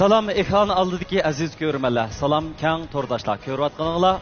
Salam ekran aldidagi aziz ko'rmanlar. Salam kang to'rdoshlar. Ko'rayotganinglar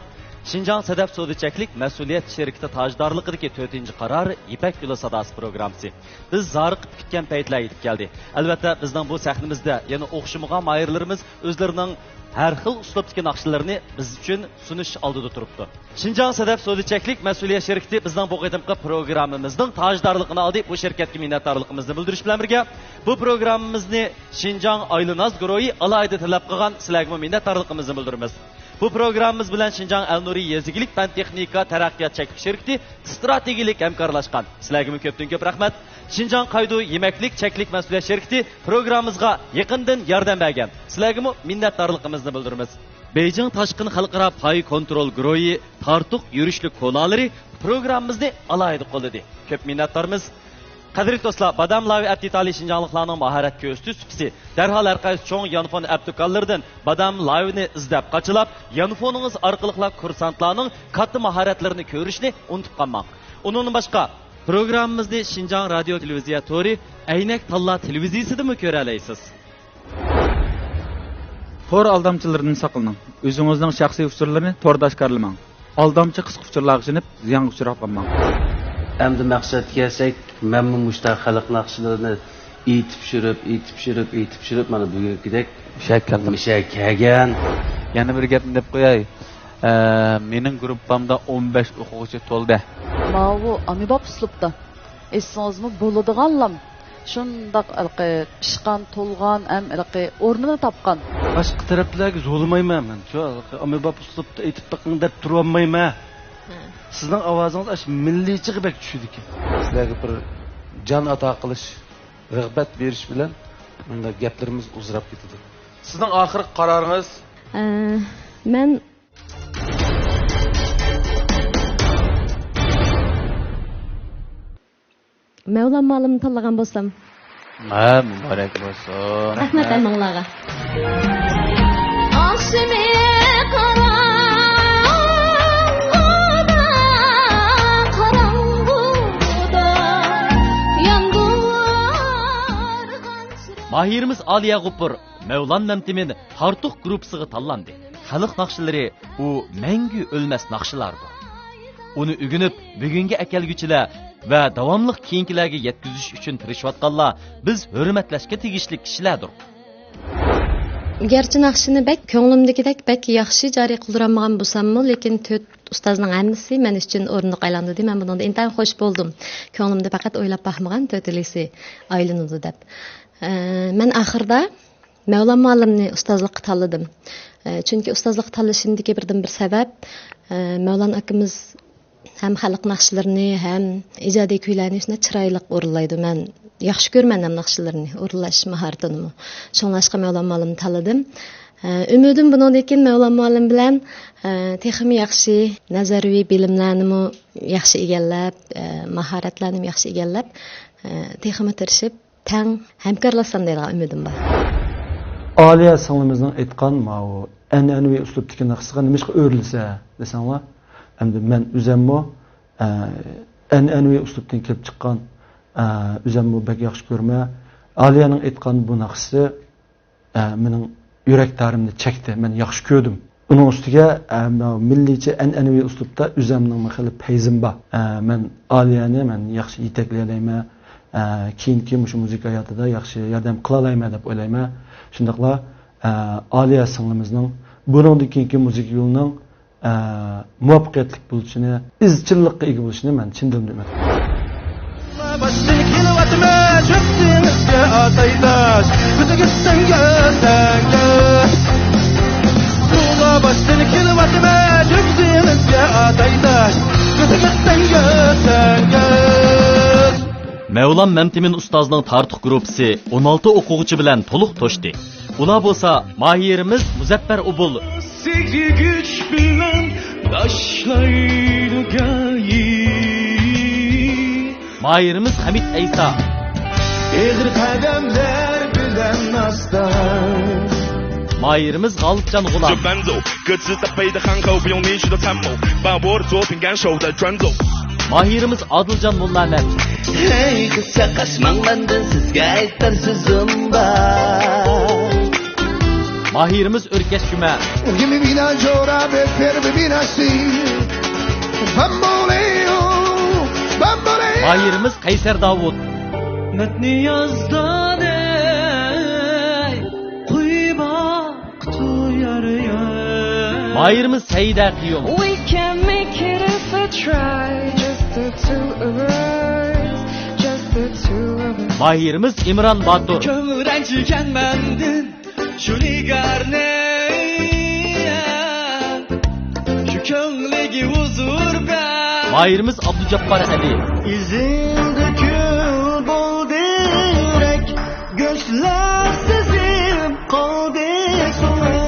Şinjan Sedef Sodiçeklik Mesuliyet Şirketi tajdorligidagi 4-qaror Ipak yo'li sadosi programmasi. Biz zoriqib kutgan paytlar yetib keldi. Albatta bizning bu sahnimizda yana o'xshamagan mayirlarimiz o'zlarining har xil uslubdagi naqshlarini biz uchun sunish oldida turibdi. Şinjan Sedef Sodiçeklik Mesuliyet Şirketi bizning bu qadimgi programmamizning tajdorligini oldi. Bu shirkatga minnatdorligimizni bildirish bilan birga bu programmamizni Şinjan Aylinaz guruhi alayda talab qilgan sizlarga minnatdorligimizni bildiramiz. Bu programmamiz bilan Şinjan Al-Nuri Yezigilik fan texnika taraqqiyot cheklik shirkati strategik hamkorlashgan. Sizlarga ko'pdan ko'p rahmat. Şinjan Qaydu Yemaklik cheklik mas'uliyat shirkati programmamizga yaqindan yordam bergan. Sizlarga minnatdorligimizni bildiramiz. Beijing Toshqin xalqaro pay kontrol guruhi tartuq yurishlik konalari programmamizni alayda qo'lladi. Ko'p minnatdormiz. Qadrli do'stlar, Badam Lavi Abditali Şinjanlıqlarning mahorat ko'rsatuvchisi darhol arqaysi cho'ng yanfon aptikallardan Badam Lavini izlab qachilab, yanfoningiz orqali kursantlarning katta mahoratlarini ko'rishni unutib qolmang. Undan boshqa programmamizni Şinjan radio televiziya tori Aynak Talla televiziyasida ko'ra olasiz. Tor aldamchilardan saqlaning. O'zingizning shaxsiy usullarni torda oshkorlamang. Aldamchi qisqa usullarga ishonib, ziyonga uchrab qolmang. Endi maqsadga kelsak, memnun mushtar xalq naqshlarini etib pishirib mana bugünkidek mishak kelgan. Yana bir gapni deb qo'yay. Mening gruppamda 15 o'quvchi to'ldi. Mavu amibab uslubda. Esingizmi bo'ladiganlam. Shundaq pishqan, to'lgan, o'rnini topgan. Boshqa taraflarga zo'lamayman men. Shu amibab uslubda aytib baqing deb turolmayman. Sizning ovozingiz ash milliychiga bek tushdi ekan. Sizlarga bir jon ato qilish, rag'bat berish bilan bunda gaplarimiz uzrab ketadi. Sizning oxirgi qaroringiz? Men Mevlam malımını tanlagan bo'lsam. Muborak bo'lsin. Rahmat manglarga. Mahirimiz Aliya G'upur Mevlan Namtimin Tartuq gruppasiga tanlandi. Xalq naqshlari u mangu o'lmas naqshlardir. Uni o'ginib, bugungi akalguchilar va davomli keyingilarga yetkazish uchun tirishayotganlar biz hurmatlashga tegishli kishilardir. Gerçi naqshini bek ko'nglimdagidek bek yaxshi joriy qildirolmagan bo'lsam-mu, lekin 4 ustozning hammasi men uchun o'rinliq aylandi. Men bundan intayin xush bo'ldim. Ko'nglimda faqat o'ylab baxmagan 4-lisi aylanadi deb. Men oxirda Mevlam muallimni ustozlikqa tanladim. Chunki ustozlik tanlashimdagi birdan bir sabab Mevlan akamiz ham xalq naqshlarini ham ijodiy kuylarni chiroyli o'rinlaydi. Men yaxshi ko'rman ham naqshlarni o'rinlash mahoratini. Shunlashqa Mevlam muallimni tanladim. Ümidim bundan keyin Mevlam muallim bilan texnik yaxshi nazariy bilimlarni yaxshi egallab, mahoratlarni yaxshi egallab, texnik tirishib tang hamkorlashsam degan ümidim bor. Aliya singlimizning aytgan ma'u an'anaviy uslubdagi naqshga nimishqa o'rilsa desanglar, endi men o'zimmo an'anaviy uslubdan kelib chiqqan o'zimmo bak yaxshi ko'rma. Aliyaning aytgan bu naqshi mening yurak tarimni chekdi. Men yaxshi ko'rdim. Uning ustiga milliycha an'anaviy uslubda o'zimning xilli payzim bor. Men Aliyani men yaxshi yetaklayman. Keyingi muzika hayotida yaxshi yordam qila olaman deb o'ylayman. Shundaqla Aliya singlimizning buningdan keyingi muzika yo'lining muvaffaqiyatli bo'lishini, izchillikka ega bo'lishini men chin dilimdan umid Mevlam Memtimin ustozning Tartuq gruppasi 16 o'quvchi bilan to'liq to'shdi. Ular bo'lsa mahirimiz Muzaffar Ubul, Sevgi güç bilen başlaydı gayi. Mahirimiz Hamid Aysa, Eğri kademler bilen hasta. Mahirimiz G'olibjon G'ulom, 这伴奏，歌词搭配的憨厚，不用你许多参谋，把我的作品感受的传奏。 Mahirimiz Adiljon Mullamet, Hey kısa kaçmang benden sizge aytar sözüm var. Mahirimiz Örkeş Şüme. Mahirimiz Kayser Davud. Metni yazdan kuybak tuyar ya. Mahirimiz Seyda Qiyum. We can make it if we try. Just the two of us. Just the two of us. Mahirimiz İmran Batur. Kömüren çıkan bendin. Şu ligarne. Şu könlegi huzur ben. Mahirimiz Abdülcabbar Ali. İzin dökül bol direk. Gözler sezim kaldı sonra.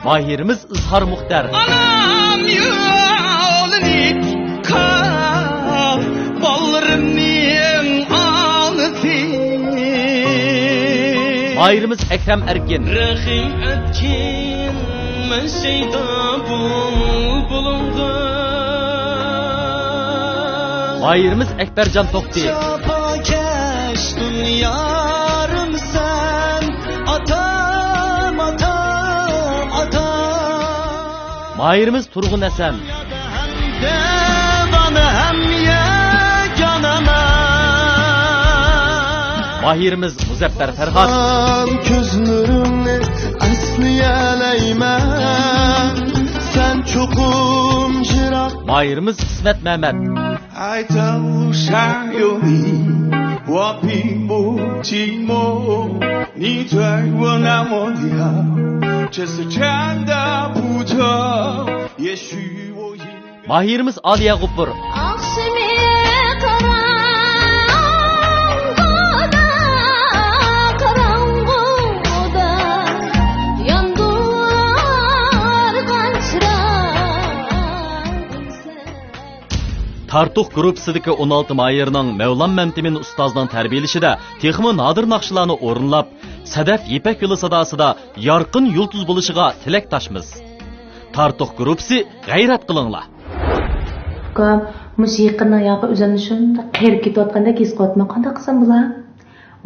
Mahirimiz İzhar Muhtar. Anam yolunu kal. Ballarım niyem ağlatayım. Mahirimiz Ekrem Ergin. Rahim etkin men şeyda bulundu. Mahirimiz Ekbercan Tokti. Çapa geçtin yarım sen. Atam atam atam. Mahirimiz Turgun Esen. Bana hem yeganama. Mahirimiz Muzaffer Ferhat. Gözlerimle aslıyaleyme. Sen çokum jirak. Mahirimiz İsmet Mehmet. I tell Shayoni, Wapimu, Timo, Nitwag, Wanamodia, just a chanda puja, Yeshu. Mahirimiz Aliye Gupur. Tartuq grupsidagi 16 Mahirning Mevlam Memtimin ustozning tarbiyalashida texmi nodir naqshlarni o'rinlab, Sadaf Ipak yo'li sadosida yorqin yulduz bo'lishiga tilakdoshmiz. Tartuq grupsi g'ayrat qilinglar. Musiqaning yog'i o'zini shunda qiyib ketayotganda kesqotma qanday qilsam bo'lar?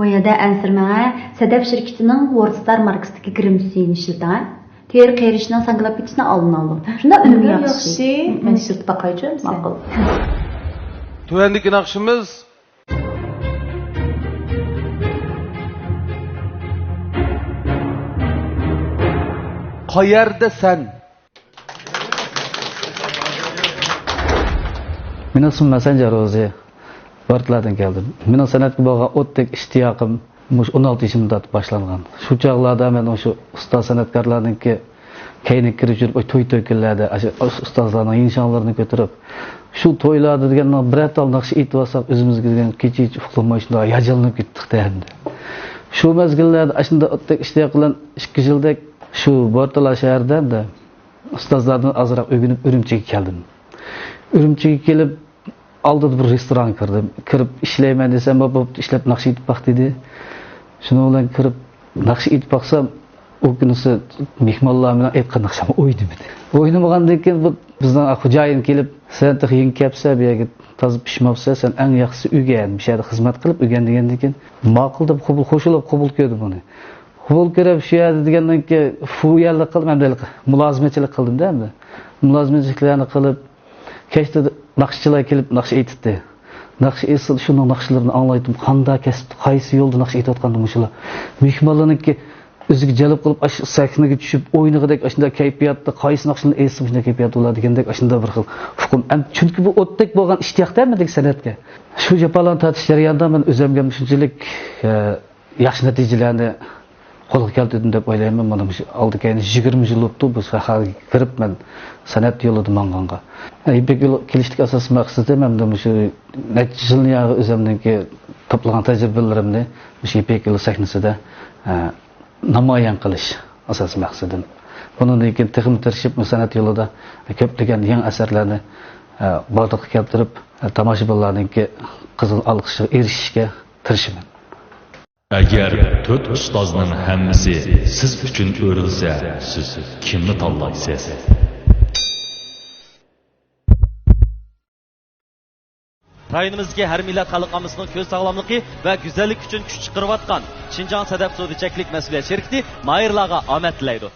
O yerda ansirmaga Sadaf shirkatining Worldstar markasidagi grimsini ishlatar. Ter qirishning sanglapitini oldim. Shunda unum yaxshi. Men sirt baqaychim. Ma'qul. Tuvandagi naqshimiz qayerda sen? Men ismim Sanjar o'zi. Bartlardan keldim. Mening san'atga bo'lgan o'tdek ishtiyoqim 16 yaşımda boshlangan. Shu chog'larda men o'sha ustoz san'atkorlarningki kayni kirib yurib, to'y to'ylarda ustozlarning nishonlarini ko'tarib, shu to'ylarda deganning birato'l naqsh aytib olsak, o'zimizga degan kecha-kecha uxlamay shunday yajallanib ketdik endi. Shu mezgillarda ashunda o'tdek ishtiyoq bilan 2 yildek shu Bortala shaharida ustozlardan azroq o'rganib Urumchiga keldim. Urumchiga kelib aldida bir restoran kirdim. Kirib ishlayman desam, bo'pti, ishlab naqsh aytib baq dedi. Shuni bilan kirib naqsh aytib baqsam, o kunisi mehmonlar bilan aytgan naqshim o'ynamadi. O'ynamagandan keyin bu bizning xo'jayin kelib, "Sen qiyin kelsa, bu yerga tozib pishmabsa, sen eng yaxshisi uyga bu yerda xizmat qilib o'rgan" degandan keyin ma'qul deb qo'shilib qabul qildi buni. Qabul qilib shu yerda degandan keyin fuyallik qildim, endi mulozimatchilik qildim-da endi. Mulozimatchiliklarni qilib kechda naqshchilar kelib naqsh aytdi. Naqsh esil shuni naqshlarni anglaydim. Qanday kasb, qaysi yo'lda naqsh aytayotgandim shular. Mehmonlarniki o'ziga jalb qilib sahnaga tushib o'ynagidek shunday kayfiyatda qaysi naqshlarni esim shunday kayfiyat bo'ladi degandek shunday bir xil hukm. Chunki bu o'tdek bo'lgan ishtiyoqdamidek san'atga. Shu japalarni tatish jarayonida men o'zimga shunchalik yaxshi natijalarni qo'lga keltirdim deb o'ylayman. Mana shu oldiga 20 yil o'tdi bu sohaga kirib men san'at yo'lida manganga. Ipak yo'li kelishlik asosiy maqsadi men shu necha yilni o'zimniki to'plagan tajribalarimni shu ipak yo'li sahnasida namoyon qilish asosiy maqsadim. Bundan keyin texnik tirishib san'at yo'lida ko'plagan yangi asarlarni borliqqa keltirib tomoshabinlarningki qizil olqishga erishishga tirishaman. Agar 4 ustozning hammasi siz uchun o'rilsa, siz kimni tanlaysiz? rayonimizdagi har millat xalqimizning ko'z sog'lomligi va go'zallik uchun kuch chiqarayotgan Şinjan Sadaf Sodichaklik mas'uliyat sherikti Mayirlarga omad tilaydi.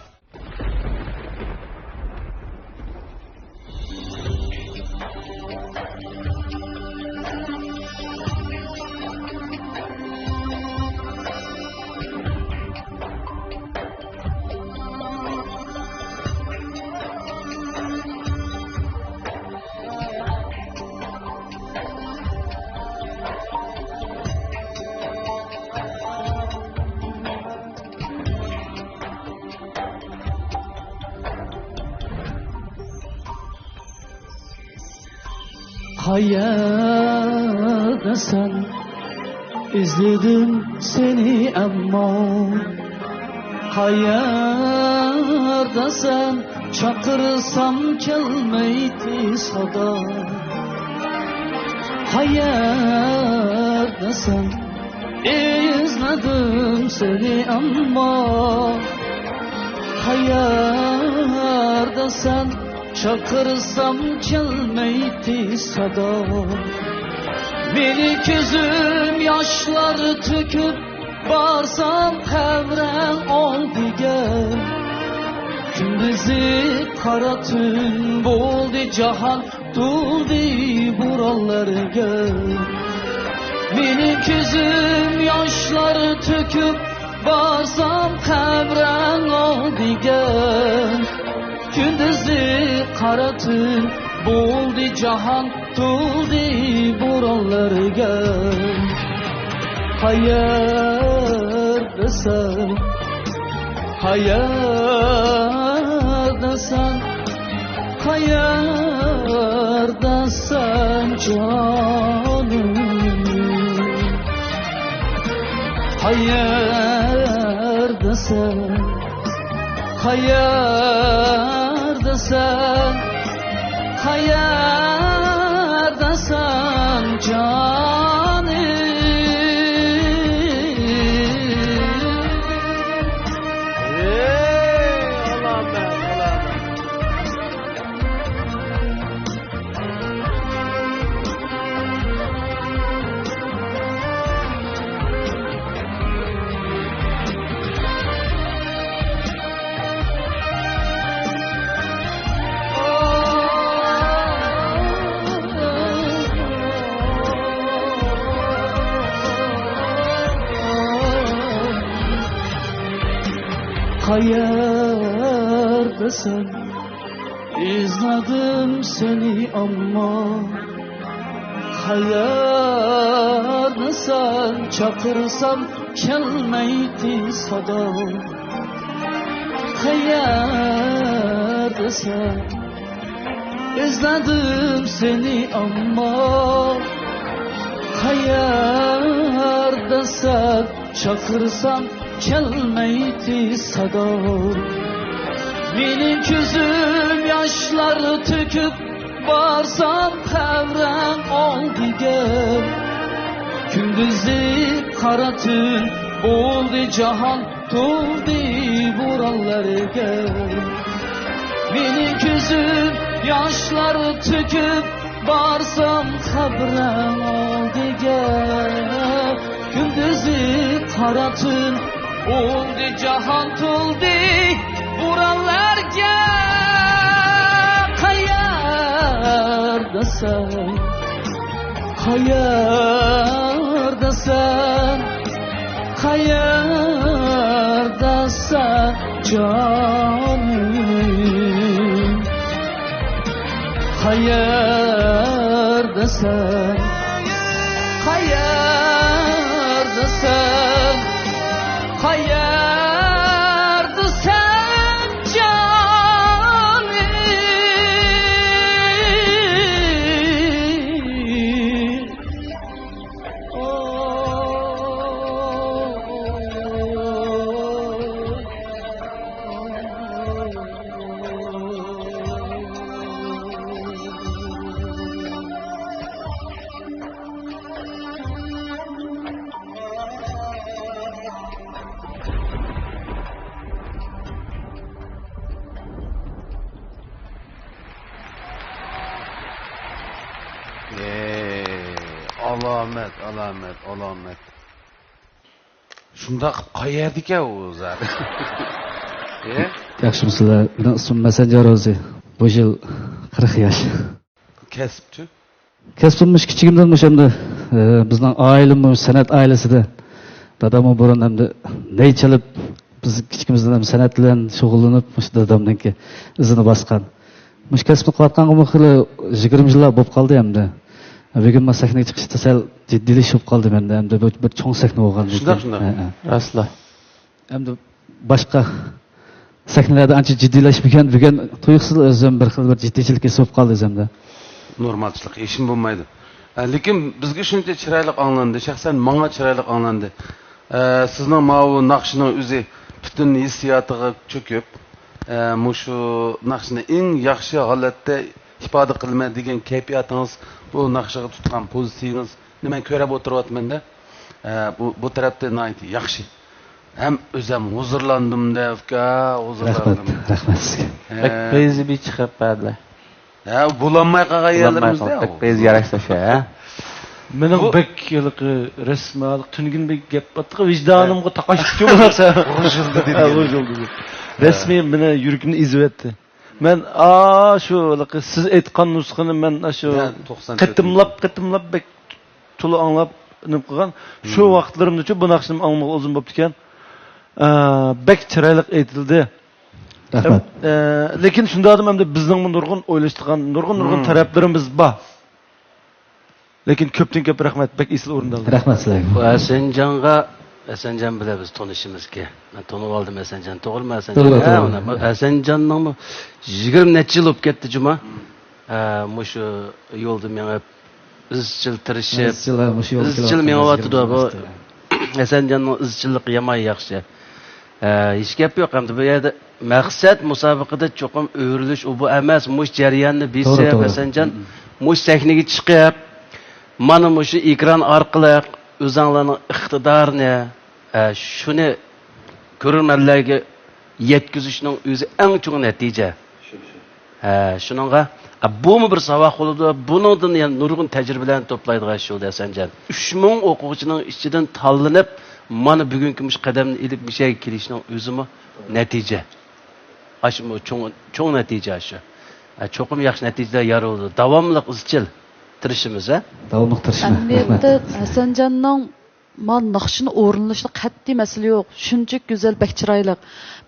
Hayaldasan izledim seni ama hayaldasan çakırsam gelmeydi sada hayaldasan izledim seni ama hayaldasan çakırsam gelmeydi sada beni gözüm yaşları tüküp barsam kevren oldu gel gündüzü kara tün boldu cahan doldu buraları gel beni gözüm yaşları tüküp barsam kevren oldu gel gündüzü kara tün boldu cahan doldu buraları gel hayaldasan hayaldasan hayaldasan canım hayaldasan hayaldasan hayaldasan canım hayaldasan izledim seni ama hayaldasan çakırsam gelmeydi sada hayaldasan izledim seni ama hayaldasan çakırsam gelmeydi sada benim gözüm yaşları tüküp barsam kevren oldu gel gündüzü kara tün oldu cahan doldu buraları gel benim gözüm yaşları tüküp barsam kevren oldu gel gündüzü kara tün oldu cahan doldu buralar gel hayaldasan hayaldasan hayaldasan canım hayaldasan hayaldasan hayaldasan canım Alamet. Şunda qayerdik ya o zaten. Yaxshimisilar? Mening ismim Masanjar Ro'zi. Bu yil 40 yosh. Kasbchi? Kasbimiz kichigimdan o'shanda bizning oilamiz san'at oilasida. Dadam burun hamda ney chalib biz kichikimizdan ham san'at bilan shug'ullanib, o'sha dadamningki izini bosgan. Mush kasbni qilayotganimga xili 20 yillar bo'lib qoldi hamda. Bugun men sahnaga chiqishda sal jiddiylik bo'lib qoldi menda. Hamda bir cho'ng sahna bo'lgan. Shunday. Rasla. Hamda boshqa sahnalarda ancha jiddiylashmagan, bugun tuyuqsiz o'zim bir xil bir jiddiychilikka so'p qoldi o'zimda. Normalchilik, ishim bo'lmaydi. Lekin bizga shuncha chiroyli anglandi, shaxsan menga chiroyli anglandi. Sizning bu naqshning o'zi butun hissiyotiga cho'kib, mushu naqshni eng yaxshi holatda ifoda qilma degan kayfiyatingiz, bu naqshaga tutgan pozitsiyangiz, nima ko'rib o'tiryapman-da, bu tarafda nihoyat yaxshi. Hem o'zim huzurlandim-da, huzurlandim. Rahmat sizga. Peyzi bir chiqib berdilar. Bulanmay qolgan yerlarimizda. Peyzi yarashlasha, ha. Mening bek yilqi rasmalik tungin bek gap batqi vijdonimga taqashib bo'lsa, urjildi dedi. Rasmiy meni yuragimni ezibdi. Men shu siz aytgan nusxani men shu qitimlab bek to'la anglab nim qilgan. Shu vaqtlarimda bu naqshim anglamoq o'zim bo'lib ekan. Bek chiroyli aytildi. Rahmat. Lekin shunda adam hamda bizning nurg'un o'ylashtirgan nurg'un taraflarimiz bor. Lekin ko'pdan ko'p rahmat, bek esil o'rindaldi. Rahmat sizlarga. Bu Hasanjon bilan biz tanishimizga. Men tanib oldim Hasanjon, to'g'rimi Hasanjon? Hasanjonning 20 necha yil o'tib ketdi juma. Mushu yo'lda menga izchil tirishib, izchil menga bu Hasanjonning izchilligi yomon yaxshi. Hech gap yo'q hamda bu yerda maqsad musobaqada cho'qim o'rilish bu emas, mush jarayonni bilsa Hasanjon mush sahnaga chiqib, mana mushu ekran orqali o'zinglarning iqtidorini shuni ko'rmanlarga yetkazishning o'zi eng cho'ng natija. Shuningga bu bir savoq bo'ldi. Buningdan yana nurg'un tajribalarni to'playdigan shu Hasanjon. 3000 o'quvchining ichidan tanlanib, mana bugungi mush qadamni ilib mishaga kelishning o'zimi natija. Shu cho'ng natija shu. Cho'qim yaxshi natijalar yorildi. Davomli izchil tirishimiz, Davomli tirishimiz. Albatta Hasanjonning man naqshini o'rinlashida qat'iy masala yo'q. Shuncha go'zal, bek chiroyli.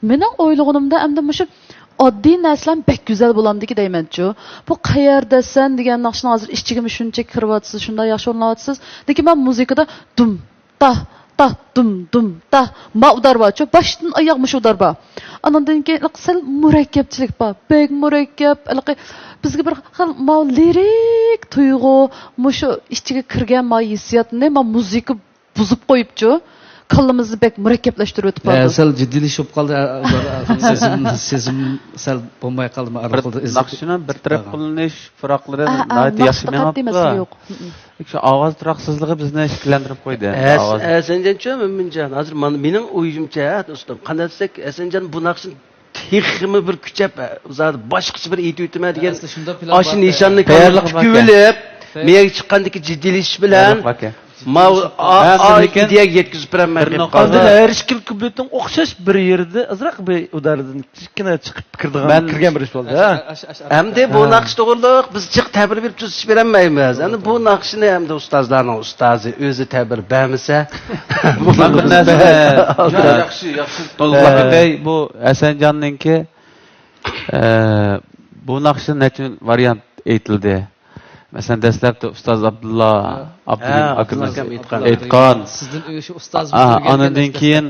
Mening o'ylaganimda hamda mushu oddiy narsalar bek go'zal bo'lamdiki deyman-ku. Bu qayerdasan degan naqshni hozir ishchiga shuncha kiryapsiz, shunday yaxshi o'rnatyapsiz. Lekin men muzikada dum dum ta ma udar bor. Boshdan oyoq mush udar bor. Andan keyin sal murakkabchilik bor. Bek murakkab, bizga bir xil lirik tuyg'u, mushu ishchiga kirgan hissiyotni men muzika buzib qo'yibchi. Kallamizni bek murakkablashtirib o'tib qoldi. Sal jiddiylik qoldi. Sezim sal bo'lmay qoldimi arqildi. Naqshini bir taraf qilinish firoqlari yaxshi menapti. Shu ovoz turoqsizligi bizni shakllantirib qo'ydi. Hasanjon cho'minjon. Hozir mening o'yimcha, do'stim, qanday desak, Hasanjon bu naqshni texmi bir kuchab, o'zadi boshqacha bir aytib o'tma degan. Oshi nishonni tayyorlab ko'ylib, menga chiqqandagi jiddiylik bilan ideya yetkazib beraman deb qoldi. Har ikki kubletning o'xshash bir yerda azroq bir udardan kichkina chiqib kirgan bir ish bo'ldi. Hamda bu naqsh to'g'riliq biz chiq ta'bir berib tuzish bermaymiz. Endi bu naqshni hamda ustozlarning ustozi o'zi ta'bir bermasa, yaxshi to'liqlagандай bu Hasanjonninki bu naqshni nechun variant aytildi. Mesela dastlabda ustoz Abdulla akamiz aytgan. Sizdan o'sha ustoz Ondan keyin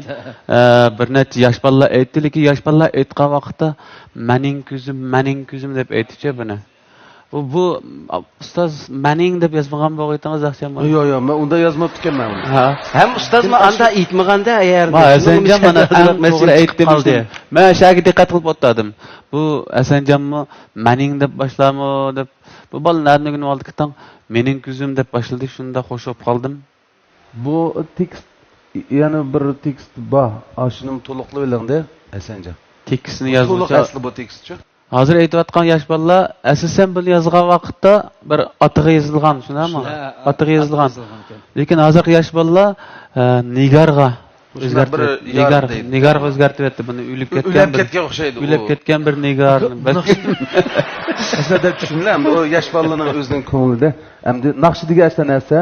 bir necha yosh bolalar aytdi, lekin yosh bolalar aytgan vaqtda mening ko'zim deb aytdicha buni. Bu ustoz mening deb yozmagan bo'g'aytingiz yaxshi emas. Yo'q, men unda yozmabdi ekanman. Ham ustozmi anda aytmaganda ayarda. Hasanjon mana masala aytdim. Men shaga diqqat qilib o'tdim. Bu Hasanjonmi mening deb boshlarmi deb bu bolalarning nima oldi ketang mening ko'zim deb boshladi, shunda qo'shib qoldim. Bu tekst yana bir tekst bor. Shuni to'liqlab o'ylangda Hasanjon. Tekstni yozuvchi to'liq asli bu tekstchi. hozir aytayotgan yosh bolalar asosan buni yozgan vaqtda bir otig'i yozilgan, shunami? Otig'i yozilgan. Lekin hozirgi yosh bolalar nigarga nigarga o'zgartiryapti buni o'lib ketgan o'xshaydi. O'lib ketgan bir nigarni. Aslida tushunlar, o yosh bolalarning o'zining ko'nglida endi naqshi degan narsa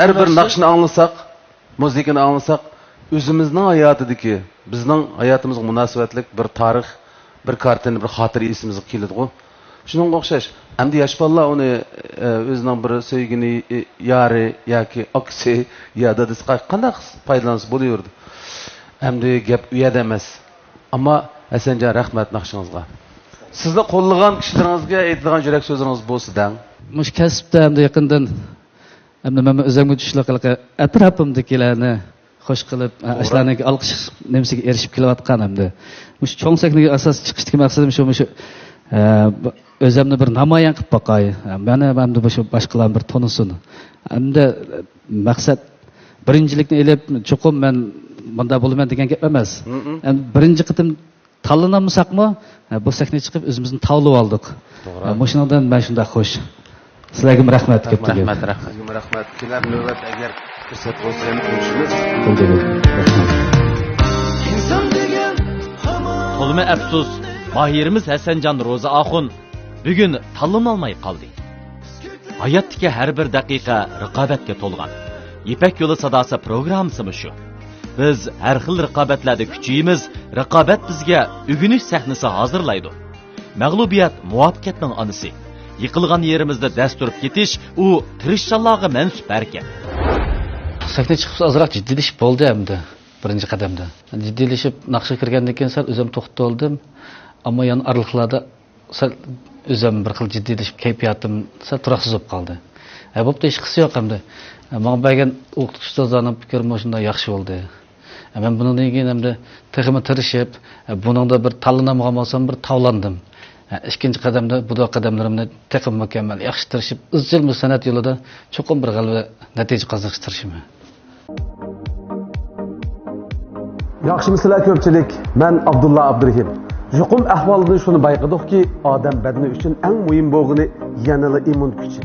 har bir naqshni anglasak, muzikani anglasak, o'zimizning hayotidagi, bizning hayotimizga munosabatlik bir tarix, bir kartini, bir xotira esimizga keladi-ku. Shunga o'xshash. Endi yosh bolalar uni o'zining bir sevgini yari yoki aksi ya dadasi qanday foydalansa bo'laverdi. Endi gap u yerda emas. Ammo Hasanjon, rahmat naqshingizga. Sizni qo'llagan kishilaringizga aytilgan yurak so'zingiz bo'lsa-dan. Mush kasbda hamda yaqindan hamda men o'zimga tushlik qilib atrofimdagilarni xo'sh qilib, ashlarning olqish nimasiga erishib kelayotgan hamda mush cho'ngsakniga asos chiqishdagi maqsadim shu o'zimni bir namoyon qilib boqay. Meni hamda boshqalar bir tonisin. Hamda maqsad birinchilikni elib cho'qim men bunda bo'laman degan gap emas. Birinchi qitim tanlanamsaqmi, bu sahnaga chiqib o'zimizni tavlab oldik. Mushundan men shunda xo'sh. Sizlarga rahmat ketdi. Rahmat. Kelar navbat agar fursat bo'lsa ham ko'rishimiz. To'lma afsus, mahirimiz Hasanjon Ro'za Axun bugun tanlanolmay qoldi. Hayotdagi har bir daqiqa raqobatga to'lgan. Ipak yo'li sadosi programmasimi shu? Biz har xil raqobatlarda kuchimiz, raqobat bizga o'g'inish sahnasi hozirlaydi. Mag'lubiyat muvaffaqiyatning onasi. Yıkılgan yerimizde dasturib ketish, u tirishchanlarga mansub harakat. Sahnaga chiqib ozroq jiddilashib bo'ldi hamda birinchi qadamda. Jiddilashib naqsha kirgandan keyin sal o'zim to'xtaldim, ammo yana araliqlarda sal o'zim bir xil jiddilashib kayfiyatim sal turaqsiz bo'lib qoldi. Bo'pti, hech qisi yo'q hamda. Menga bergan o'qitish ustozlarning fikri shunday yaxshi bo'ldi. Men bundan keyin hamda texmi tirishib, buningda bir tanlanamagan bo'lsam bir tavlandim. İkinci qadamda bu da qadamlarimni texmi mukammal yaxshi tirishib, izchil san'at yo'lida cho'qim bir g'alaba natija qozonishtirishim. Yaxshimisizlar ko'pchilik? Men Abdulla Abdurahim. Yuqum ahvolidan shuni bayqadikki, odam badani uchun eng muhim bo'lgani yanada immun kuchi.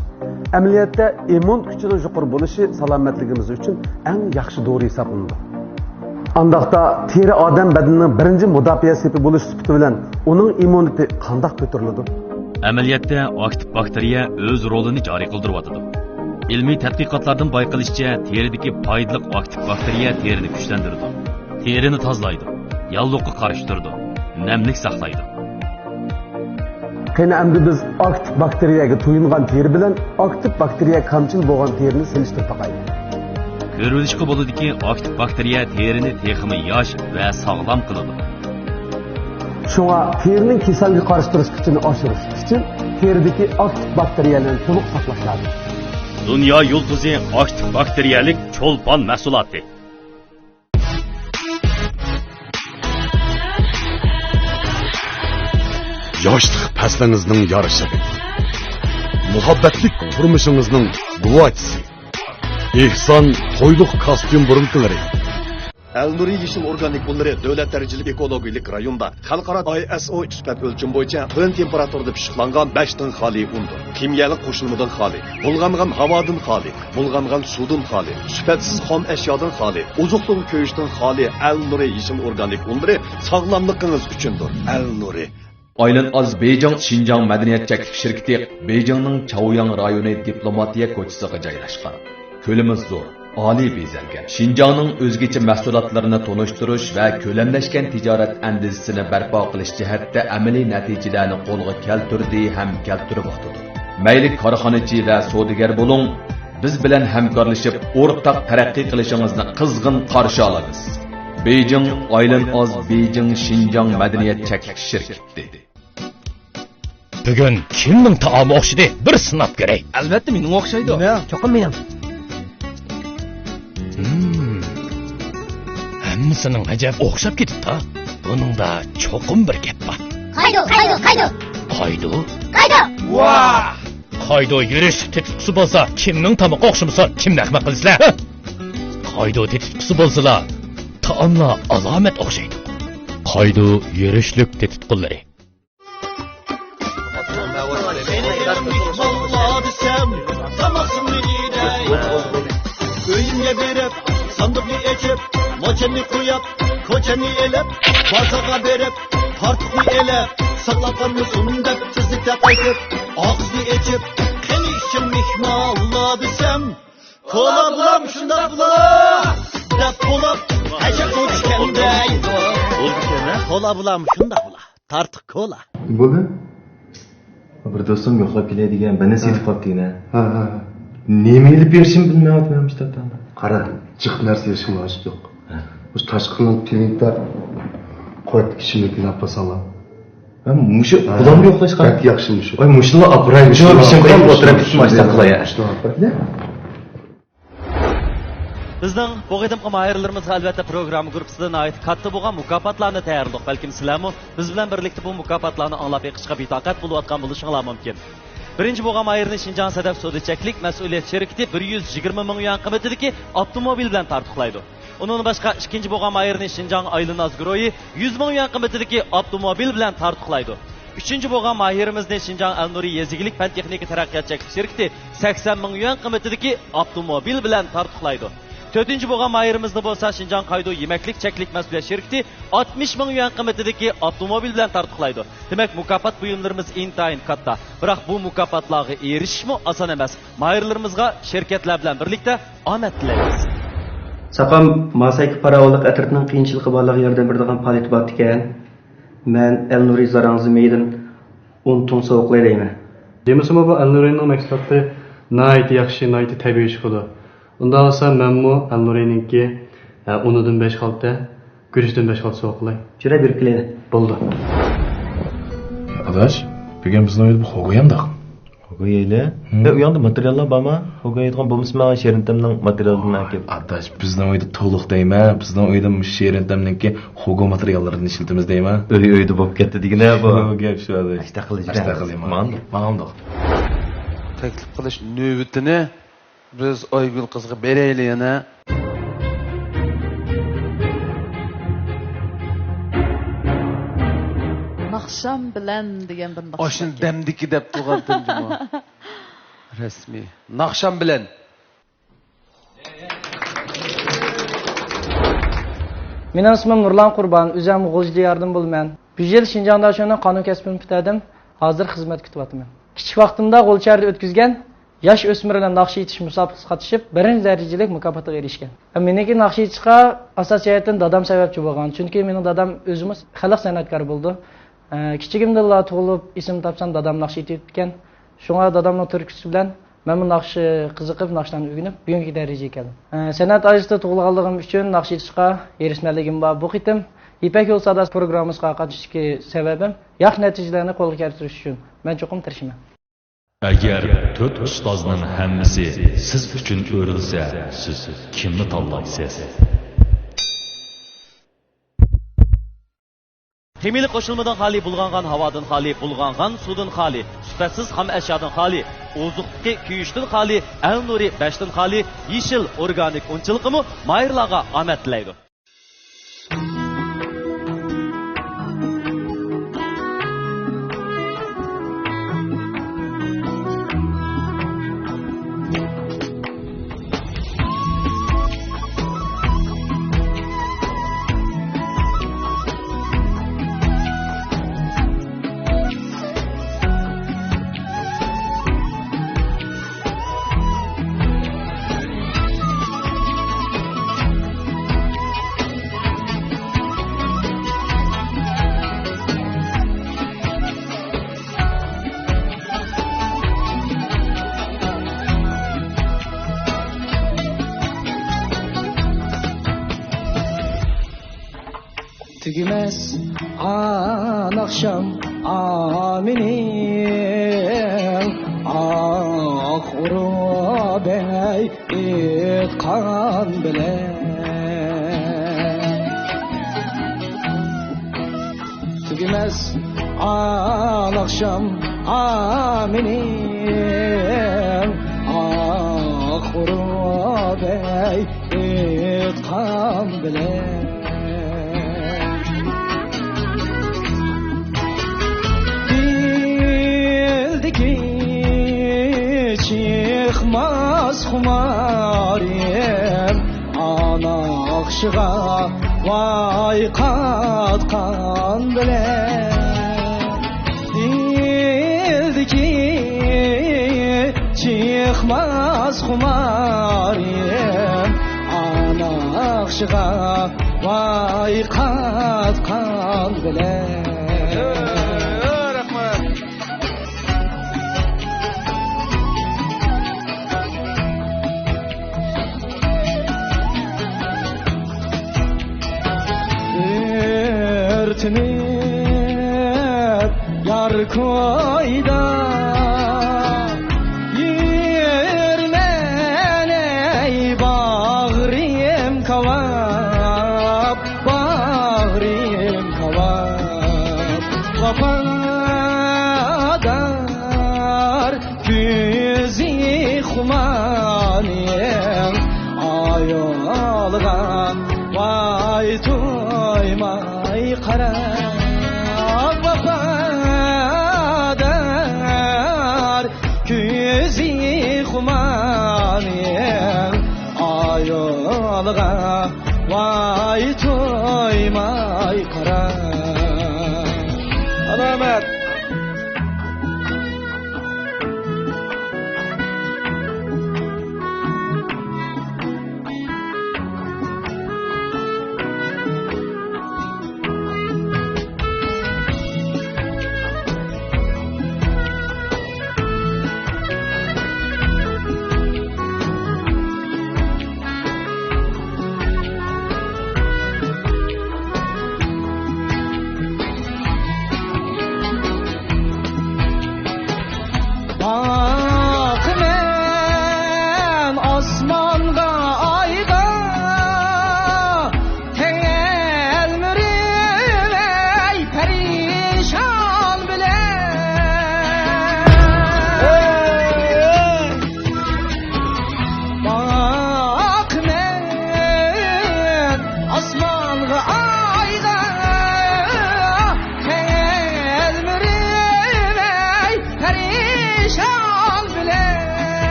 Amaliyotda immun kuchining yuqori bo'lishi salomatligimiz uchun eng yaxshi dori hisoblanadi. Andaqda teri odam badanining birinchi mudofaa sipi bo'lish sifati bilan uning immuniteti qanday ko'tariladi? Amaliyotda aktiv bakteriya o'z rolini joriy qildiryapti. Ilmiy tadqiqotlardan bayqalishicha, teridagi foydali aktiv bakteriya terini kuchlantiradi. Terini tozalaydi, yalliqqa qarshi turadi, namlik saqlaydi. Qani endi biz aktiv bakteriyaga to'yingan teri bilan aktiv bakteriya kamchil bo'lgan terini silishtirib taqaylik. Ko'rilishga bo'ladiki, aktiv bakteriya terini texmi yosh va sog'lom qiladi. Shunga terining kasallikka qarshi turish kuchini oshirish uchun teridagi aktiv bakteriyalarni to'liq saqlash lozim. Dunyo yulduzi aktiv bakteriyalik cho'lpon mahsuloti. Yoshlik faslingizning yorishig'i. Muhabbatlik turmushingizning guvochisi. Ehson qo'yliq kostyum burunqilari. Al-Nuri Yeşil Organik Bunları Devlet Dereceli Ekologik Rayonda Xalqaro ISO sifat ölçüm bo'yicha ön temperaturada pishiqlangan 5 ton xoli undir. Kimyalik qo'shilmadan xoli, bulg'angan havodan xoli, bulg'angan suvdan xoli, sifatsiz xom ashyodan xoli, ozuqliq ko'yishdan xoli Al-Nuri Yeşil Organik Bunları sog'lomligingiz uchundir. Al-Nuri Aylan az Beijing Xinjiang madaniyat cheklik shirkati Beijingning Chaoyang rayoni diplomatiya ko'chasiga joylashgan. Ko'limiz zo'r, oliy bezalgan. Xinjiangning o'zgacha mahsulotlarini tonishtirish va ko'lamlashgan tijorat andizisini barpo qilish jihatda amaliy natijalarni qo'lga keltirdi ham keltirib o'tdi. Mayli korxonachi va savdogar bo'ling, biz bilan hamkorlashib, o'rtaq taraqqiy qilishingizni qizg'in qarshi olamiz. Beijing Aylan az Beijing Xinjiang madaniyat cheklik shirkati. Bugun kimning taomi o'xshidi? Bir sinab ko'ray. Albatta mening o'xshaydi. Nima? Cho'qim mening. Hammasining ajab o'xshab ketibdi. Buningda cho'qim bir gap bor. Qaydo. Vah! Qaydo yurish tetitqusi bo'lsa, kimning tamoqqa o'xshamasa, kimni ahmoq qilasizlar? Qaydo tetitqusi bo'lsalar, taomlar alomat o'xshaydi. Qaydo yurishlik tetitqullari. Nasılını iyiley Öyümge berip sandıklı ekip Moçenni kuyap koçeni elep Bazaga berip tartıklı elep Saklapanını sundep tizlikte kaytıp Ağızlı ekip Keni işim mihmalla desem Kola bulam şunda bula Dep bulap Heşe koçkendey Kola bulam şunda bula Tartık kola Bo'ldi? Bir do'stim yo'qlab keladigan, bana setib qolibdi-ku. Nima ilib berishimni bilmayapman shtatdan. Qara, jiq narsa yeyishim hojat yo'q. O'sha tashqindan pirinta qo'yib kishimlikni olib qo'ysalar. Mushu bularni yo'qlash qara. Yaxshi mushu. Voy, mushuni apray, mushuni ishim qilib o'tirib ketmoqchisan qilay. Bizning bu qadimgi mahirlarimiz albatta program gruppasidan ait katta bo'lgan mukofotlarni tayyorladik. Balkim sizlarmi biz bilan birlikda bu mukofotlarni anglab yiqishga betoqat bo'lib bo'lishinglar mumkin. Birinchi bo'lgan mahirni Shinjang Sadaf Sodichaklik mas'uliyat sherikati 120 ming yuan qiymatidagi avtomobil bilan tartiblaydi. Undan boshqa ikkinchi bo'lgan mahirni Shinjang Aylanaz Groyi 100 ming yuan qiymatidagi avtomobil bilan tartiblaydi. Üçüncü boğan mahirimizni Şinjan Elnuri Yezigilik Fen Texniki Teraqqiyat şirketi 80 ming yuan qiymatidagi avtomobil bilan tartiblaydi. Dördüncü boğan mahirimizni bo'lsa Şinjan Qaydo Yemeklik Çeklik Mas'uliyet şirketi 60 ming yuan qiymatidagi avtomobil bilan tartiblaydi. Demek mukofot buyumlarimiz intayin katta. Biroq bu mukofotlarga erishishmi oson emas. Mahirlarimizga şirketlar bilan birlikda omad tilaymiz. Saqam Masayki Paravulluq atritining qiyinchiligi borliq yerdan birdigan faoliyat bor ekan. Men Elnuri Zaranzi meydan 10 ton sovuqlay deyman. Demisimi bu Elnurining maksati nayiti yaxshi, nayiti tabiiy chiqadi. Unda olsa menmu Elnurininki unidan 5 xalta, guruchdan 5 xalta sovuqlay. Jura bir kileni. Bo'ldi. Adash, bugun bizning uyda xo'g'ay hamda. Xo'g'ayli. U yoqda materiallar bormi? Xo'g'aydigan bo'lmasa men Sherintamning materialini olib. Adash, bizning uyda to'liq deyman. Bizning uyda Sherintamningki xo'g'ay materiallarini ishlatamiz deyman. Uyda bo'lib ketdi degina bu. Gap shu adash. Ashtaqilman. Ma'lumdir. Taklif qilish navbatini biz Oygul qizga beraylik yana. Naqsham bilan degan bir naqsh. Oshun damdiki deb turgandim juma. Rasmiy. Naqsham bilan. Mening ismim Nurlan Qurban, o'zim G'o'jda yardım bo'lman. Bu yil Shinjongda shuni qonun kasbini bitirdim. Hozir xizmat kutyapman. Kichik vaqtimda G'o'lcharda o'tkazgan yosh o'smirlar naqsh etish musobaqasiga qatnashib, birinchi darajalik mukofotga erishgan. Meniki naqsh etishga asosiyatan dadam sababchi bo'lgan. Chunki mening dadam o'zimiz xalq san'atkori bo'ldi. Kichigimda tug'ilib, ism topsam dadam naqsh etgan. Shunga dadamning turkisi bilan men bu naqshni qiziqib, naqshdan o'rganib, bugungi darajaga keldim. San'at oilasida tug'ilganligim uchun naqsh etishga erishganligim bor. Bu qitim İpek Yo'l Sadasi programmasiga qatnashishga sababim yaxshi natijalarni qo'lga keltirish uchun men cho'qim tirishaman. Agar 4 ustozning hammasi siz uchun o'rilsa, siz kimni tanlaysiz? Ximili qo'shilmadan xoli bulg'angan havodan xoli, bulg'angan suvdan xoli, sifatsiz ham ashyodan xoli, ozuqdagi kuyishdan xoli, Elnuri 5 dan xoli, yeshil organik unchiligimi mayirlarga omad tilaydi. Tügümez an akşam aminin ahuru bey kan bile tügümez an akşam aminin ahuru bey kan bile çıkma xumarim ana akşığa vay katkan bilen bildi ki çıkmaz xumarim ana akşığa vay katkan bilen Örtünüp yar koyda yürmen ey bağrım kavap bağrım kavap vafadar güzi xumanim ayolga vay toymay qara vafadar güzi xumanim ayolga vay toymay qara alamat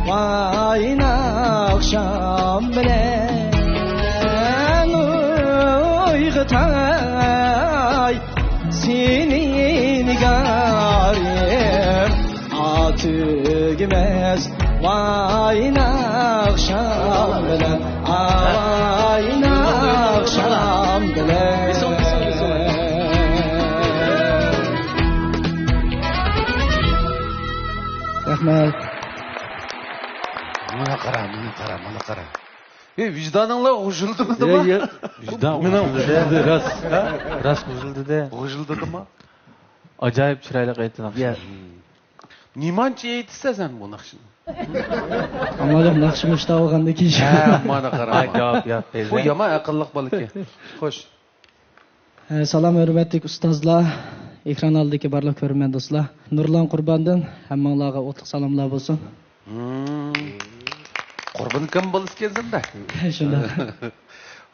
Vay akşam bilen uygutay seni nigarim atügmez vay akşam bilen vay akşam bilen Rahmet Mana qara. Vicdanınla uğuldurdu mu? Vicdan uğuldurdu. Ras uğuldurdu. Uğuldurdu mu? Acayip çırayla aytdın. Nimancha aytsa sen bu naqshni? Amalim naqshim ishda olganda keyin. Mana qara. Bu yomon aqlliq bola ekan. Xo'sh. Salom hurmatli ustozlar, ekran oldidagi barliq ko'rman do'stlar. Nurlan Qurbondan hammanglarga o'tliq salomlar bo'lsin. Qurbon kim bo'lish kelsin-da. Shunday.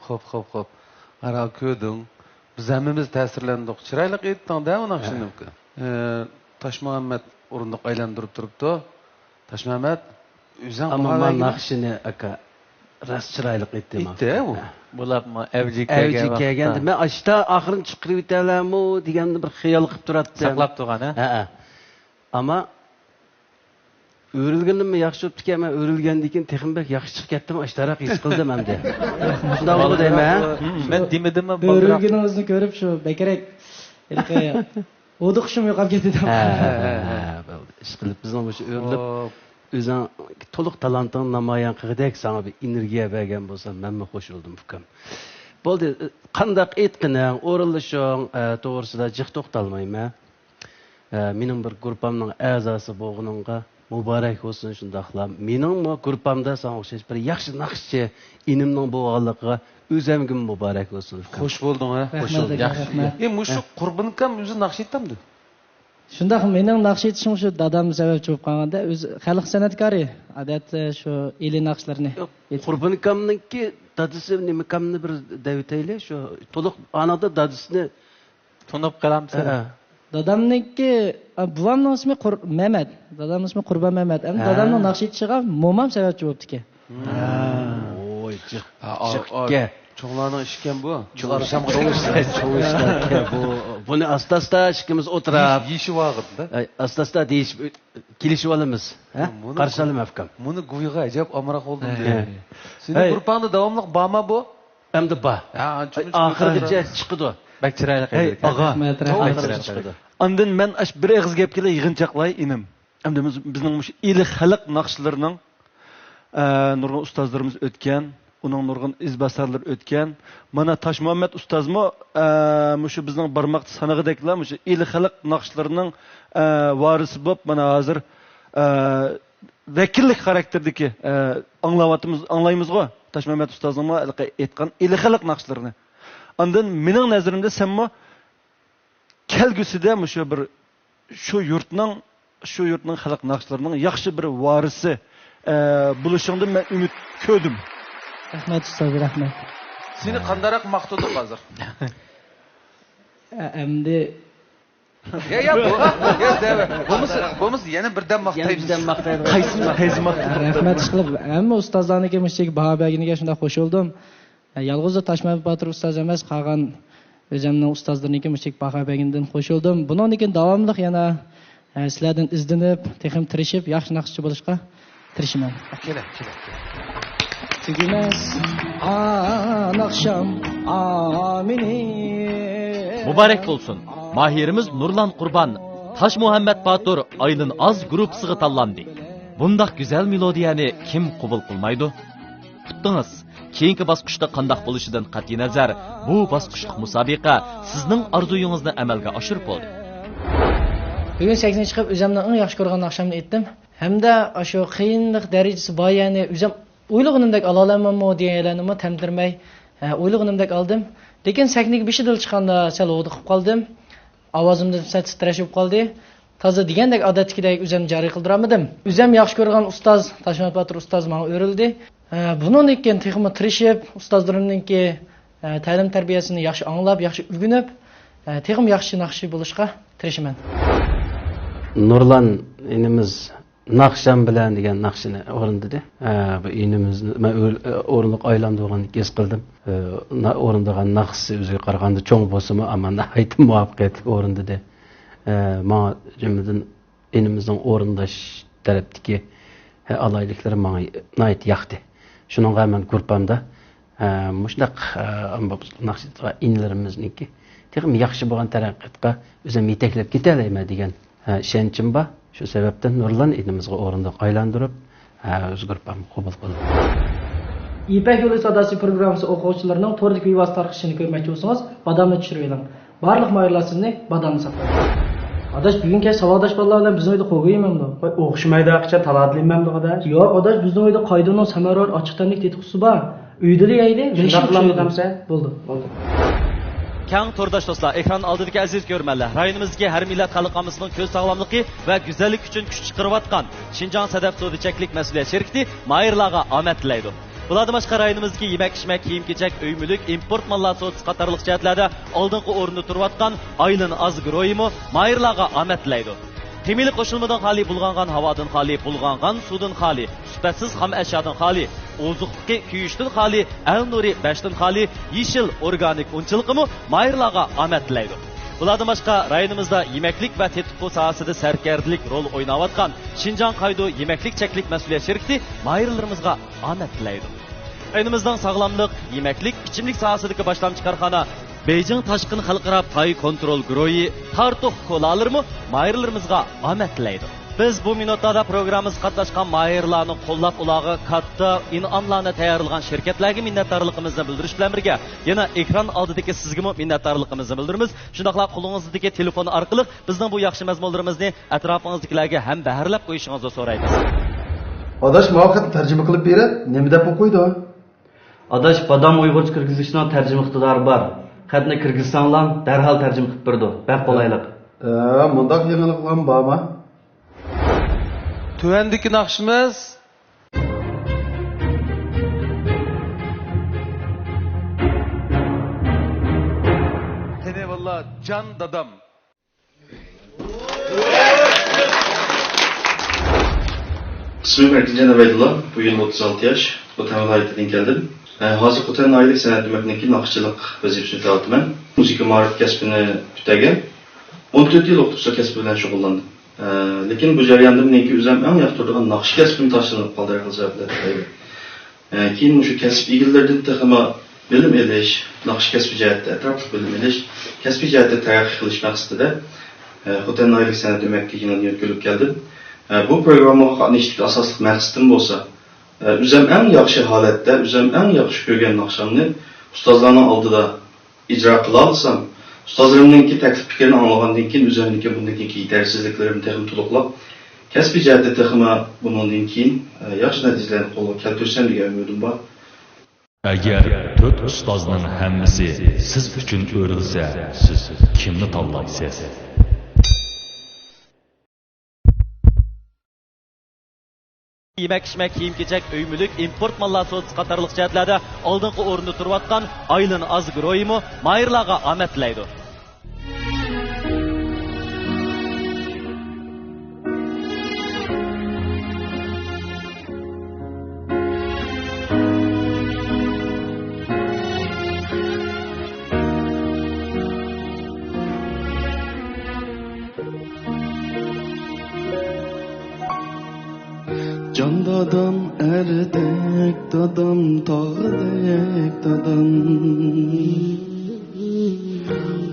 Xo'p. Ara ko'rding. Biz hammamiz ta'sirlandik. Chiroyli aytding-da uni naqshni. Toshmuhammad o'rindiq aylantirib turibdi. Toshmuhammad o'zing qilgan naqshini aka ras chiroyli aytdimi? Aytdi u. Bo'labmi? Avji kelganda men ashta oxirini chiqarib yetalarmi deganni bir xiyol qilib turibdi. Saqlab turgan, ha? Ammo o'rilganimmi yaxshi o'pdi ekan, men o'rilgandan keyin texmbek yaxshi chiqib ketdimi, ashtaroq his qildim hamda. Shunday bo'ldi deyman. Men demidimmi? O'rilganingizni ko'rib shu bekerak o'di hushim yo'qolib ketdi. Ish qilib bizning o'sha o'rilib o'zing to'liq talanting namoyon qilgandek sana bir energiya bergan bo'lsa, menmi qo'shildim ukam. Bo'ldi, qandaq aytqining, o'rilishing to'g'risida jiq to'xtalmayman. Mening bir guruhimning a'zosi bo'lganimga muborak bo'lsin shundaqlar. Mening guruhimda sana o'xshash bir yaxshi naqshchi inimning bo'lganligiga o'zimga muborak bo'lsin. Xush bo'lding, ha? Xush bo'lding. Yaxshi. Mushu Qurbon ukam o'zi naqsh aytamdi. Shundaq mening naqsh etishim shu dadam sababchi bo'lib qolganda, o'zi xalq san'atkori, odatda shu eli naqshlarni. Qurbon akamningki dadasi nima kamni bir davitayli shu to'liq anada dadasini tunib qalamsiz. Dadamniki buvamning ismi Mehmet. Dadamning ismi Qurbon Mehmet. Endi dadamning naqsh etishiga momam sababchi bo'libdi-ki. Oy, Chiqqa. Çoğlarına işken bu. Bunu asta işkimiz oturab. Yişi vaqt da. Asta deyişip kelişip alamiz. Qarşalım afkam. Bunu guyga acayip amrak oldum diye. Senin kurpanda davamlıq bama bu? Hem de ba. Ahirgacha chiqdi. Bak chiroyli qildi. Ag'a. Chiqdi. Ondan men ash bir eg'iz gap kela yig'inchoqlay inim. Endi bizning mush ili xalq naqshlarining nurg'un ustozlarimiz o'tgan, uning nurg'un izbasarlar o'tgan. Mana Tosh Muhammad ustozmo mushu bizning barmoq sanig'ideklar mushu ili xalq naqshlarining varisi bo'lib mana hozir vakillik xarakterdagi anglaymizgo. Tosh Muhammad ustozning aytgan ili xalq naqshlarini. Ondan mening nazarimda senmo kelgusida mushu bir shu yurtning xalq naqshlarining yaxshi bir varisi buluşunda men ümit ko'rdim. Rahmat ustoz, rahmat. Seni qandaroq maqtadik hozir? Endi Ya bo'lmasa yana birdan maqtaymiz. Qaysi rahmat qilib, hamma ustozlarniki mushtik baho berganiga shunda qo'shildim. Yolg'iz Toshmayev Botir ustoz emas, qolgan o'zimning ustozlarniki mushtik baho berganidan qo'shildim. Bundan keyin davomli yana sizlardan izlanib, texim tirishib, yaxshi naqshchi bo'lishga tirishman. Keling. Tugmas naqsham amini. Muborak bo'lsin. Mahirimiz Nurlan Qurban, Tosh Muhammad Batur Aylin Az gruppasiga tanlandi. Bundaq go'zal melodiyani kim qabul qilmaydi? Kutdingiz. Keyingi bosqichda qanday bo'lishidan qat'iy nazar, bu bosqichlik musobaqa sizning orzuyingizni amalga oshirib bo'ldi. Bugun 8 chiqib o'zimning eng yaxshi ko'rgan naqshamni aytdim. Hamda shu qiyinlik darajasi bor, ya'ni o'zim o'ylaganimdek ola olamanmi deganlarni tamdirmay, o'ylaganimdek oldim. Lekin sakniga beshidil chiqqanda sal o'diqib qoldim. Ovozimda sal titrashib qoldi. Toza degandek odatdagidek o'zim joriy qildiramadim. O'zim yaxshi ko'rgan ustoz Toshmat Botir ustoz menga o'rildi. Bundan keyin texmi tirishib, ustozlarimningki ta'lim tarbiyasini yaxshi anglab, yaxshi o'rganib, texim yaxshi naqshi bo'lishga tirishaman. Nurlan inimiz naqsham bilan degan naqshini o'rindadi. Bu inimizni men o'rinliq aylandirgan kez qildim. O'rindagan naqshi o'ziga qaraganda cho'ng bo'lsa-mu, ammo aytib muvaffaqiyatli o'rindadi. Menga jumladan inimizning o'rindash tarafdagi alayliklari menga nayt yoqdi. Shuning men ko'rpamda mushtaq naqshga inlarimizniki texim yaxshi bo'lgan taraqqiyotga o'zim yetaklab keta olaman degan ishonchim bor. Shu sababdan Nurlan inimizga o'rindiq aylantirib, o'zgarpam qabul qildim. İpek Yolu Sadasi programmasi o'quvchilarining to'rdagi vivas tarqishini ko'rmoqchi bo'lsangiz, badamni tushirib eling. Barliq mayirlar sizni badamni saqlaydi. Adash bugungi savoldosh bolalar bilan bizning uyda qo'ymayman-da. O'xshamaydi aqcha taladlimanmi adash? Yo'q, adash bizning uyda qoidaning samarar ochiqtanlik tetqusi bor. Uyda deyayli, shundaqlamamsa bo'ldi. Kang to'rdosh do'stlar, ekran oldidagi aziz ko'rmanlar, rayonimizga har millat xalqimizning ko'z sog'lomligi va go'zallik uchun kuch chiqarayotgan Xinjiang Sadaf Sodichaklik mas'uliyat sherikti Mayirlarga omad tilaydi. Bulardan boshqa rayonimizga yemak-ichmak, kiyim-kechak, uy-mulk, import mallar so'z qatorliq jihatlarda oldingi o'rinda turayotgan Aylin Az guruhimi Mayirlarga omad tilaydi. Temili qo'shilmadan xoli bulg'angan havodan xoli, bulg'angan suvdan xoli, sifatsiz xam ashyodan xoli, ozuqlikka kuyishdan xoli, al-nuri bashdan xoli, yeshil organik unchiligimi Mayirlarga omad tilaydi. Bulardan boshqa rayonimizda yemeklik va tetqu sohasida sarkardilik rol o'ynayotgan Xinjiang Qaydo yemeklik cheklik mas'uliyat sherikti Mayirlarimizga omad tilaydi. Rayonimizdan sog'lomlik, yemeklik, ichimlik sohasidagi boshlamchi korxona Beijing Tashqin xalqaro pay kontrol guruhi Tartuq kolalarmi Mayirlarimizga omad tilaydi. Biz bu minutlarda programmamiz qatnashgan mayirlarning qo'llab ulog'i katta in'omlarni tayyorlagan shirkatlarga minnatdorligimizni bildirish bilan birga yana ekran oldidagi sizga minnatdorligimizni bildiramiz. Shundaqla qo'lingizdagi telefon orqali bizning bu yaxshi mazmunlarimizni atrofingizdagilarga ham baharlab qo'yishingizni so'raymiz. Adash muvaqqat tarjima qilib berib, nima deb o'qiydi? Adash badam uyg'urcha kirgizishning tarjima iqtidori bor. Xatni kirgizsanglar, darhol tarjima qilib berdi. Bak qolaylik. Mundaq yeniliklar barmı? Tövendeki nakşımız Hene valla can dadam. İsmim Erkincan Ebeydullah. Bu yıl 36 yaş. Kotan vilayetinden geldim. Hazır Kotan aylık senet demekindeki nakışçılık vazifesini tavatımen. Müzika marif kesbini bütegen. 14 yıl okutsa kesbi bilen şoğullandım. Lekin bu jarayanda meniki üzem en yaxtırdıgan nakış kesbini taşlanıp kaldı herhalde sebepler. Keyin şu kesb ilgilerden texima bilim eliş, nakış kesbi cihette, etraflı bilim eliş, kesbi cihette taraqi qilish maqsadida Kotan aylık senet demekligini yötkülüp geldim. Bu programı qatnashishlik asosli maqsadim bo'lsa, o'zim eng yaxshi holatda, o'zim eng yaxshi ko'rgan naqshamni ustozlarning oldida ijro qila olsam, ustozlarimningki taklif fikrini anglagandan keyin o'zimniki bundagi yetarsiizliklarimni texnik to'liqlab, kasbiy jihatda texma bundan keyin yaxshi natijalarni qo'lga keltirsam degan umidim bor. Agar 4 ustozning hammasi siz uchun o'rilsa, siz kimni tanlaysiz? Yemek-içmek, kiyim-kechak, öy-mülük, import mallar so'z qatorliq jihatlarda oldingi o'rinda turayotgan Aylin Azgroymu mayirlarga omad tilaydi. Can dadam, erdek dadam, tağdek dadam.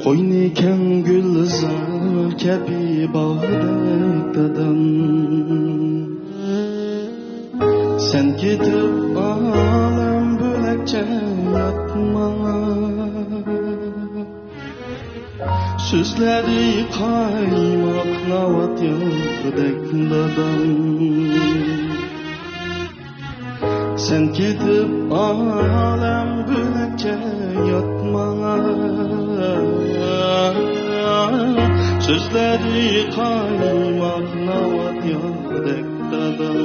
Qo'ynikan gulzor kabi bog'dek dadam. Sen ketib olam bo'lakcha yotma. Sözleri kaymak navat yordek dadam. Sen ketib olam bo'lakcha yotma. Sözleri kaymak navat yordek dadam.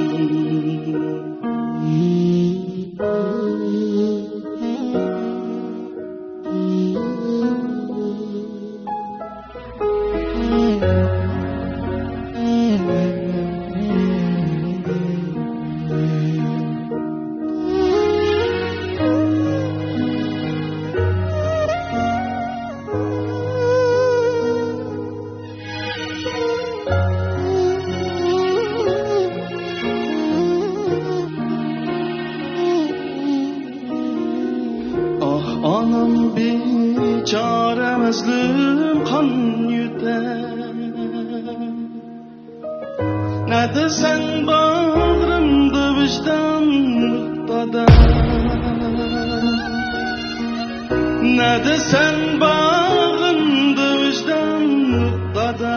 Çaremezliğim kan yüter. Ne desen bağrımda vicdanlık dada. Ne desen bağrımda vicdanlık dada.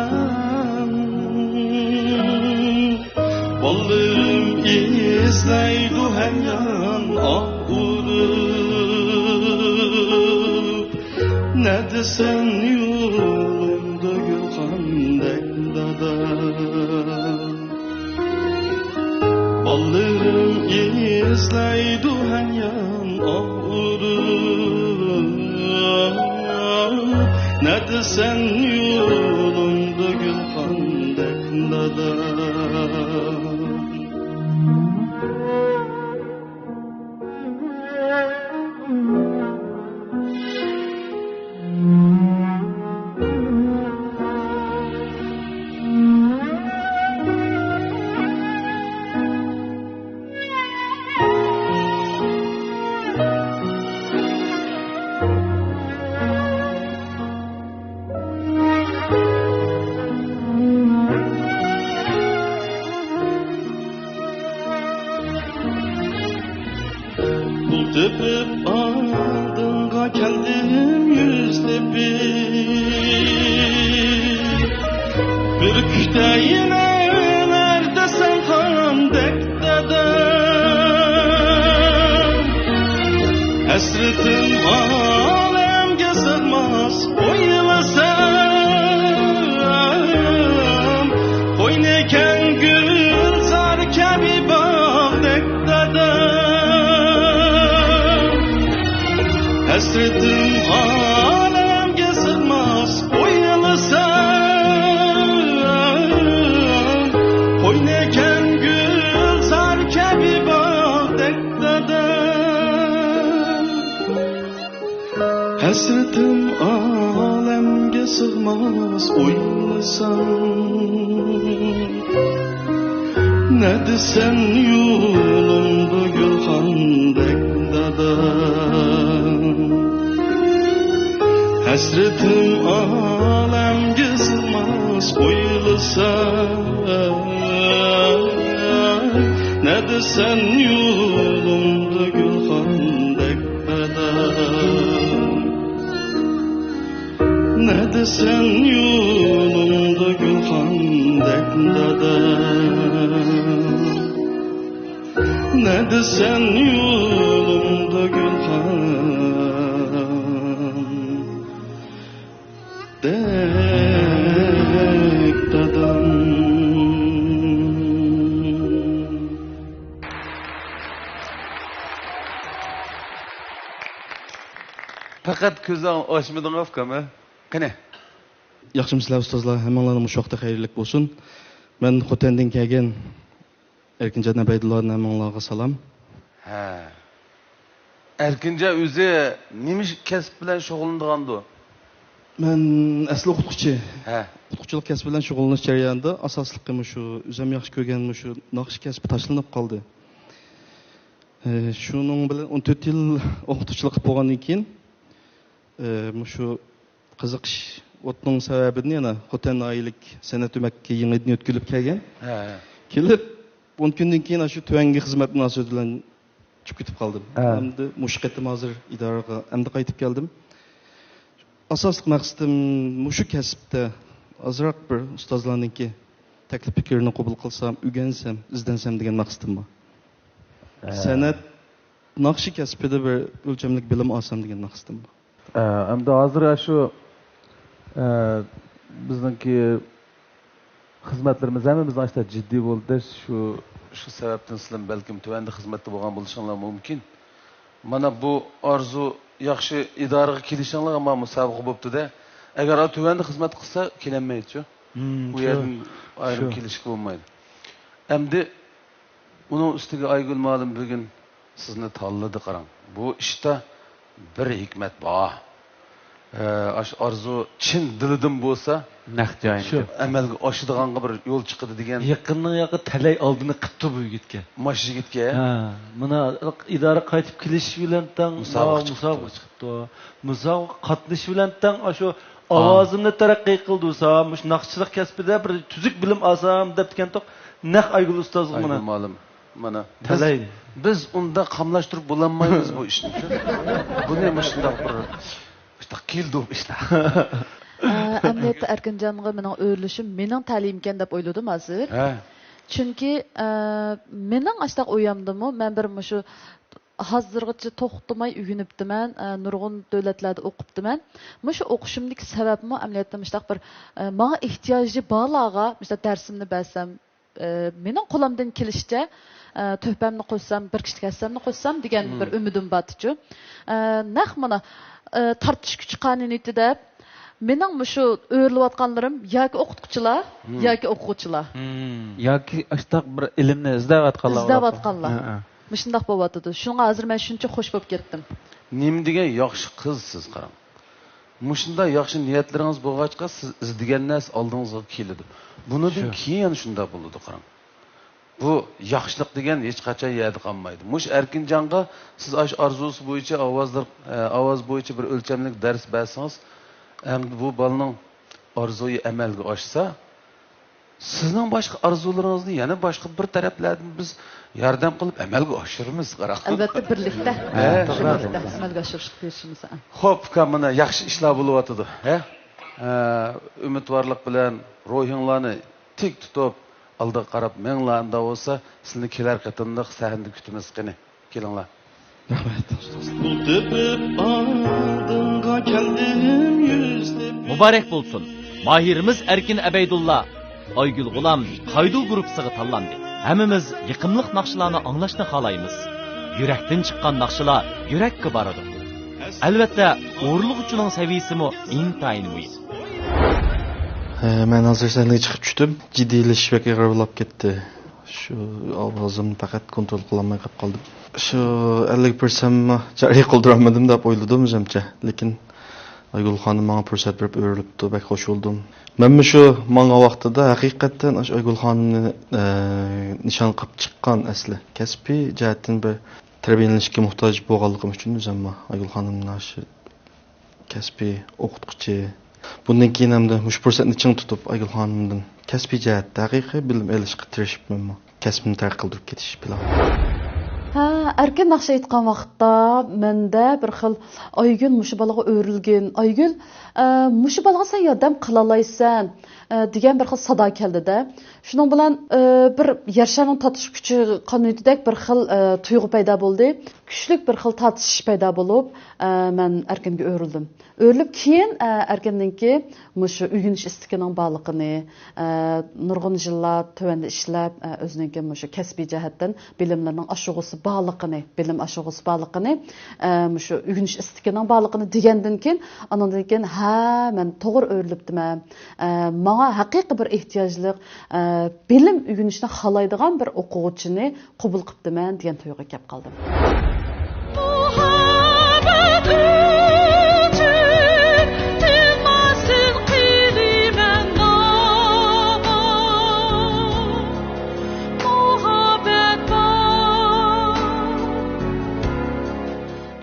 Ballığım izleydu her yan ah ne desen yolumda gülxandek dada. Ballığım izleydu her yan ağrım. Ne desen yolumda gülxandek dada. Tepip ardınga kendim yüzlepip bir küte yine neredesin hamdek dedem. Hasretim alemge sığmaz o yıla sen. eken gülzar kabi bağdek dadam Hasretim alemge sığmaz oynasan Oynayken gülzar kabi bağdek dadam Hasretim alemge sığmaz oynasan Ne desen yolumda gülhandek dadam Hasretim alemge sığmaz oynasan Ne desen yolumda gülhandek dadam Ne desen yolumda gülhandek dadam Ne desen yolumda gülhandek dadam Faqat ko'zing ochmading afkami? Qani? Yaxshimisilar ustozlar, hammalarning mush vaqti xayrlik bo'lsin. Men Xotandan kelgan Erkinjon Abaydullohning hammalarga salom. Ha. Erkinjon o'zi nima kasb bilan shug'ullanadi? Men asli o'qituvchi. Ha. O'qituvchilik kasbi bilan shug'ullanish jarayonida asosliqim shu, o'zim yaxshi ko'rgan shu naqsh kasbi tashlanib qoldi. Shuning bilan 14 yil o'qituvchilik qilib bo'lgandan keyin shu qiziqish o'tning sababini yana Xotan oylik san'at umakka yangidan o'tkazilib kelgan. Ha. Kelib 10 kundan keyin shu tuvangi xizmat munosabati bilan chiqib ketib qoldim. Endi mushqatim hozir idoraga endi qaytib keldim. Asosli maqsadim shu kasbda azroq bir ustozlarningki taklif fikrini qabul qilsam, o'rgansam, izlansam degan maqsadim bor. San'at naqshi kasbida bir o'lchamlik bilim olsam degan maqsadim bor. Endi hozir shu bizningki xizmatlarimiz hamma bizning ishda jiddiy bo'ldi. Shu sababdan sizlar balkim tuvanda xizmatda bo'lgan bo'lishinglar mumkin. Mana bu orzu yaxshi idoraga kelishinglar ham musobaqa bo'libdi-da. Agar tuvanda xizmat qilsa, kelinmaydi-ku. Bu yerdan ayrim kelishga bo'lmaydi. Endi uning ustiga Aygul ma'lum bugun sizni tanladi qarang. Bu ishda bir hikmat bor. Arzu chin dilidan bo'lsa, naq joyin. Shu amalga oshadiganga bir yo'l chiqadi degan. Yaqinning yoqi talay oldini qipti bu yigitga. Mash yigitga. Ha, mana idora qaytib kelish bilan tang musobaqa chiqibdi. Musobaqa qatnashish bilan tang shu ovozimni taraqqiy qildi-sa, mush naqshchilik kasbida bir tuzuk bilim olsam debgan to'q naq Aygul ustozga mana ma'lum. Mana talay. Biz unda qamlashtirib bo'lmaymiz bu ishni. Buni shunday bir keldi ishlar. Amniyatda Erkinjonga mening o'ylashim mening ta'limkan deb o'yladim hozir. Ha. Chunki mening ashtaq o'yamdimi, men bir shu hozirgacha to'xtamay o'rganibdiman, nurg'un davlatlarda o'qibdiman. Shu o'qishimdagi sababmi amniyatda mushtaq bir menga ehtiyoji borlarga, mesela darsimni bersam, mening qo'limdan kelishicha to'pamni qo'ysam, bir kishilik hassamni qo'ysam degan bir umidim bor-ku. Naq mana tartish kuch qonuniyati deb mening shu o'rlayotganlarim yoki o'qituvchilar yoki o'quvchilar yoki ashtaq bir ilmni izlayotganlar. Shundoq bo'lyotdi. Shunga hozir men shuncha xush bo'lib ketdim. Nima degan yaxshi qizsiz qarang. Mushunda yaxshi niyatlaringiz bo'lg'achqa siz izlagan narsa oldingizga keladi. Bunidan keyin shunda bo'ladi qarang. Bu yaxshilik degan hech qachon yerda qolmaydi. Mush Erkinjonga siz orzusi bo'yicha ovoz bo'yicha bir o'lchamlik dars bersangiz, endi bu bolaning orzuyi amalga oshsa, sizning boshqa orzularingizni yana boshqa bir taraflardan biz yordam qilib amalga oshiramiz qarang. Albatta birlikda amalga oshirishimiz. Xo'p, mana yaxshi ishlar bo'lyotdi, ha? Umidvorlik bilan ruhinglarni tik tutib aldı qarab menlarında olsa sizni kelar qatimda sahnada kutimiz qani. Kelinglar. Muborak bo'lsin. Mahirimiz Erkin Abaydullah Aygül Gulam Qaydu gruppasiga tanlandı. Hammamiz yiqimliq naqshlarni anglashni xohlaymiz. Yurakdan chiqqan naqshlar yurakka boradi. Albatta, o'g'irlikchining saviyasimi intayin muhim. Men hozir sahnaga chiqib tushdim. Jiddiylashish bo'lib ketdi. Shu ovozimni faqat kontrol qila olmay qoldim. Shu 50% jariy qildirolmadim deb o'yladim o'zimcha, lekin Aygul xonim menga fursat berib o'rilibdi, bak xush bo'ldim. Men shu menga vaqtida haqiqatan Aygul xonimni nishon qilib chiqqan asli kasbiy jihatdan bir tarbiyalanishga muhtoj bo'lganligim uchun o'zim Aygul xonimni shu kasbiy o'qituvchi. Bundan keyin ham mush fursatni ching tutib Aygul xonimdan kasbiy jihatda haqiqiy bilim olishga tirishibman. Kasbimni tark qildirib ketish bilan. Erken naqsh aytgan vaqtda menda bir xil Aygül mushu balaga o'rilgan. Aygül mushu balaga sen yordam qila olaysan degan bir xil sado keldi-da. Shuning bilan bir Yarshaning tatish kuchi qanidek bir xil tuyg'u paydo bo'ldi. Kuchlik bir xil tatishish paydo bo'lib, men Erkenga o'rildim. O'rilib keyin Erkendinki mushu uygunish istikining borligini, nurg'un yillar tövanda ishlab, o'zining mushu kasbiy jihatdan bilimlarning ashug'isi borligini, bilim ashug'isi borligini, mushu uygunish istikining borligini degandan keyin, andan keyin men to'g'ri o'rilibdiman. Menga haqiqiy bir ehtiyojliq bilim uyg'unishni xohlaydigan bir o'quvchini qabul qilibdiman degan tuyg'uga kelib qoldim.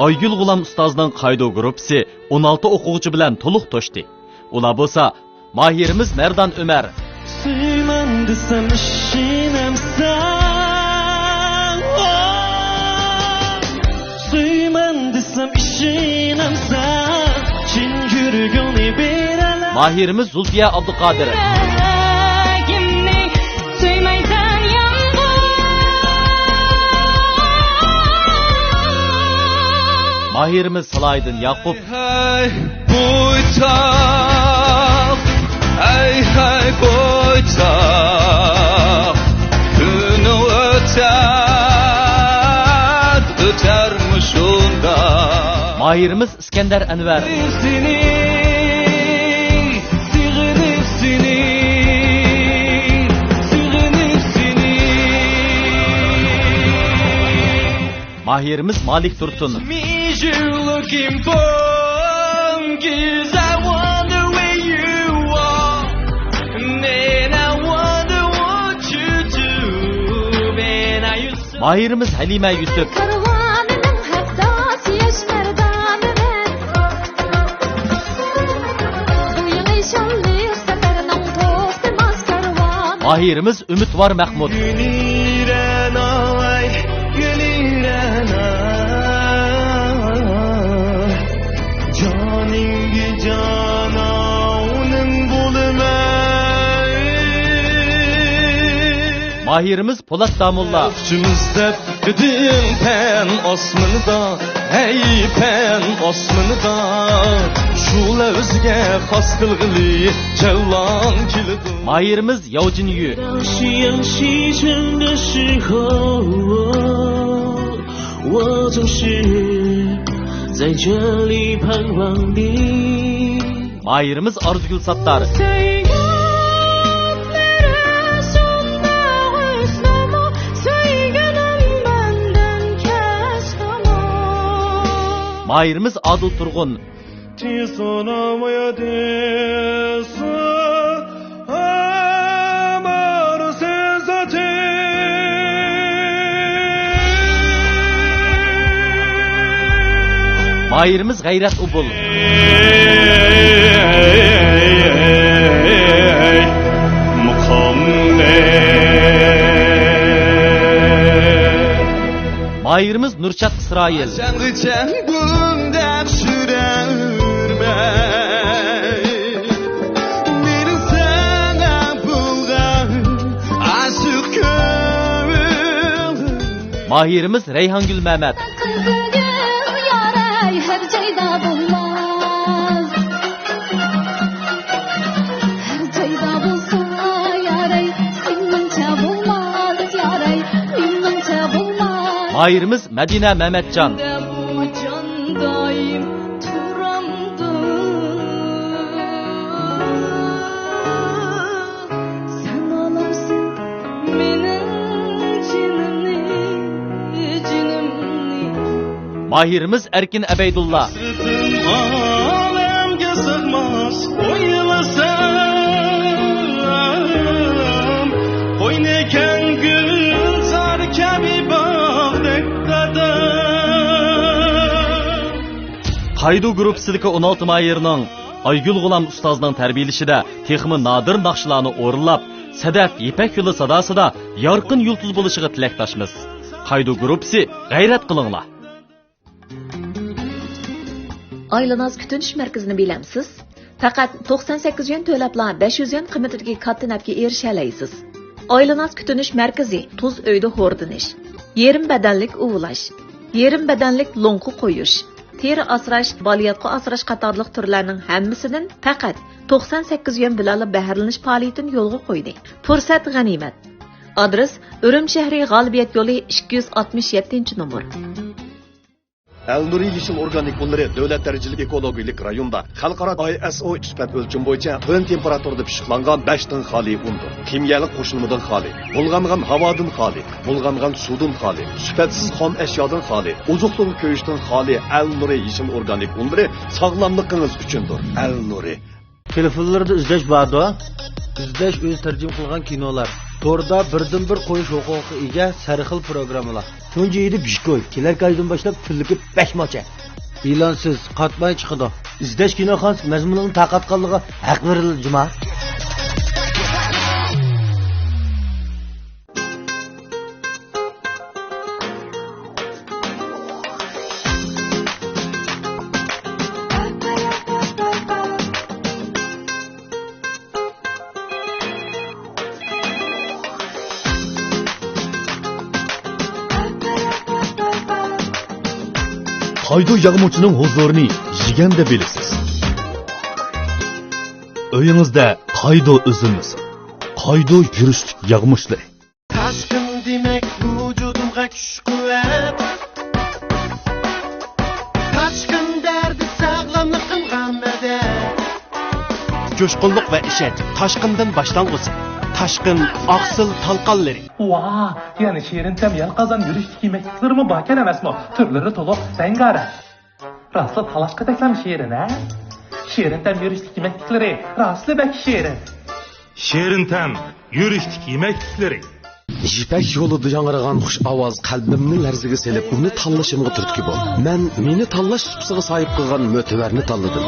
Aygül Gulam ustozning Qaydu gruppasi 16 o'quvchi bilan to'liq to'shdi. Ular bo'lsa Mahirimiz Merdan Ömer. Suyman desam ishinamsan. Suyman desam ishinamsan. Chin yurgani beralar. Mahirimiz Zulfiya Abduqodir. Mahirimiz Salaydin Yakup. Hey boytaq, hey boytaq, günü ötermiş onda. Mahirimiz İskender Enver. Mahirimiz Malik Tursun. You're looking for, 'cause I wonder where you are, and then I wonder what you do, man. I used to. Mahirimiz Halime Yusuf. Mahirimiz Ümitvar Mahmud. Mahirimiz Polat Damulla. Üstümüzde dedim pen osmanıda, hey pen osmanıda, şula özge has kılgılı cellan kilidi. Mahirimiz Yavcin Yu. Mahirimiz Arzugül Sattar. Mahirimiz Adıl Turgun. Mahirimiz Gayret Ubul. Mahirimiz Nurçat İsrail. Mahirimiz Reyhangül Mehmet. Mahirimiz Madina Mehmetcan. Mahirimiz Erkin Ebeydullah. Alemge sığmaz oylasam oynayken gülzar kabi bağdektada. Qaydu grupsidagi 16 mahirning Aygül G'ulam ustozning tarbiyalashida texmi nodir naqshlarni o'rinlab, Sadaf Ipak yo'li sadosida yorqin yulduz bo'lishiga tilakdoshmiz. Qaydu grupsi g'ayrat qilinglar. Aylanaz kütünüş merkezini bilemsiz. Fakat 98 yuan tölepla 500 yuan kıymetidagi katta nafga erişalaysiz. Aylanaz kütünüş merkezi tuz öyde hordinish, yerim bedenlik uvulash, yerim bedenlik lonqu qo'yish, teri asrash, baliyatqa asrash qatorliq turlarning hammasidan faqat 98 yuan bilan bahrlanish faoliyatini yo'lga qo'ydi. Fursat g'animat. Adres Ürüm shahri G'alibiyat yo'li 267-numur. Elnuri Yeşil Organik Bunları Devlet Dereceli Ekologiyalik rayonda Xalqaro ISO sifat ölçüm boyunca tön temperaturda pişiqlangan 5 tın xali undur. Kimyalik qo'shilmadan xali, bulg'angan havodan xali, bulg'angan suvdan xali, sifatsiz xom ashyodan xali, ozuqliq ko'yishdan xali Elnuri Yeşil Organik Bunları sog'lomligingiz uchundir. Elnuri. Telefonlarda izlash borda, izlash o'z tarjim qilgan kinolar, to'rda birdan-bir qo'yish huquqi ega sarxil programmalar. Tunji yedi bishkoy, kelar kaydan boshlab kunligi 5 mocha. E'lonsiz qatmay chiqadi. Izlash kinoxon mazmunining taqatqanligi haq berildi juma. Qaydu yağmurchining huzurini yeganda bilasiz. Uyingizda qaydu uzilmasin. Qaydu yurishlik yağmurchilar. Taşkın demek vücudumga kuch quvvat. Taşkın derdi sağlamlıqın g'amida. Coşqunluq va ishonch Toshqindan boshlang'usi. Toshqin oqsil talqonlari. Vaa, yani şehrin tem yalqazan yürüyüşteki yemekliklerimi baken emasmı? Türleri toluq rengarenk. Raslı talaşqa teklem şehrin ha? Şehrin tem yürüyüşteki yemeklikleri raslı bek şehrin. Şehrin tem yürüyüşteki yemeklikleri. Ipak yo'lida yangragan xush ovoz qalbimni larziga selib, uni tanlashimga turtki bo'ldi. Men meni tanlash supsiga sahib qilgan mo'tivarni tanladim.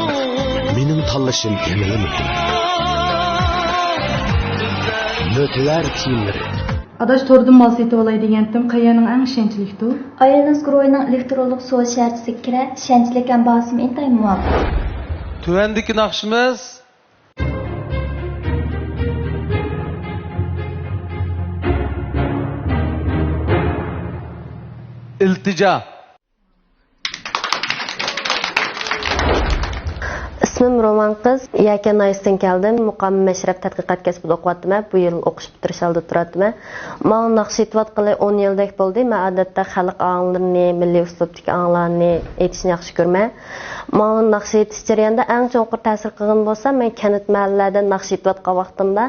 Mening tanlashim yanada mo'tivar. Mo'tivar kiyimlari. Adaş tordan mal setib olay degandim, qayaning eng ishonchlikdi. Aylanız Groyning elektronlik suv shartisiga kira, ishonchlik ham bosimi intayin muvofiq. Tuvandagi naqshimiz iltijo. İsmim Roman Kız. Yakan Nays'tan keldim. Muqam Meşref tadqiqot kasbida o'qiyapman. Bu yil o'qish bitirish oldi turibman. Men naqsh etayotganlar 10 yildek bo'ldi. Men odatda xalq anglarini, milliy uslubdagi anglarni aytishni yaxshi ko'raman. Men naqsh etish jarayonida eng cho'nqur ta'sir qilgan bo'lsa, men kanat mahallalardan naqsh etayotgan vaqtimda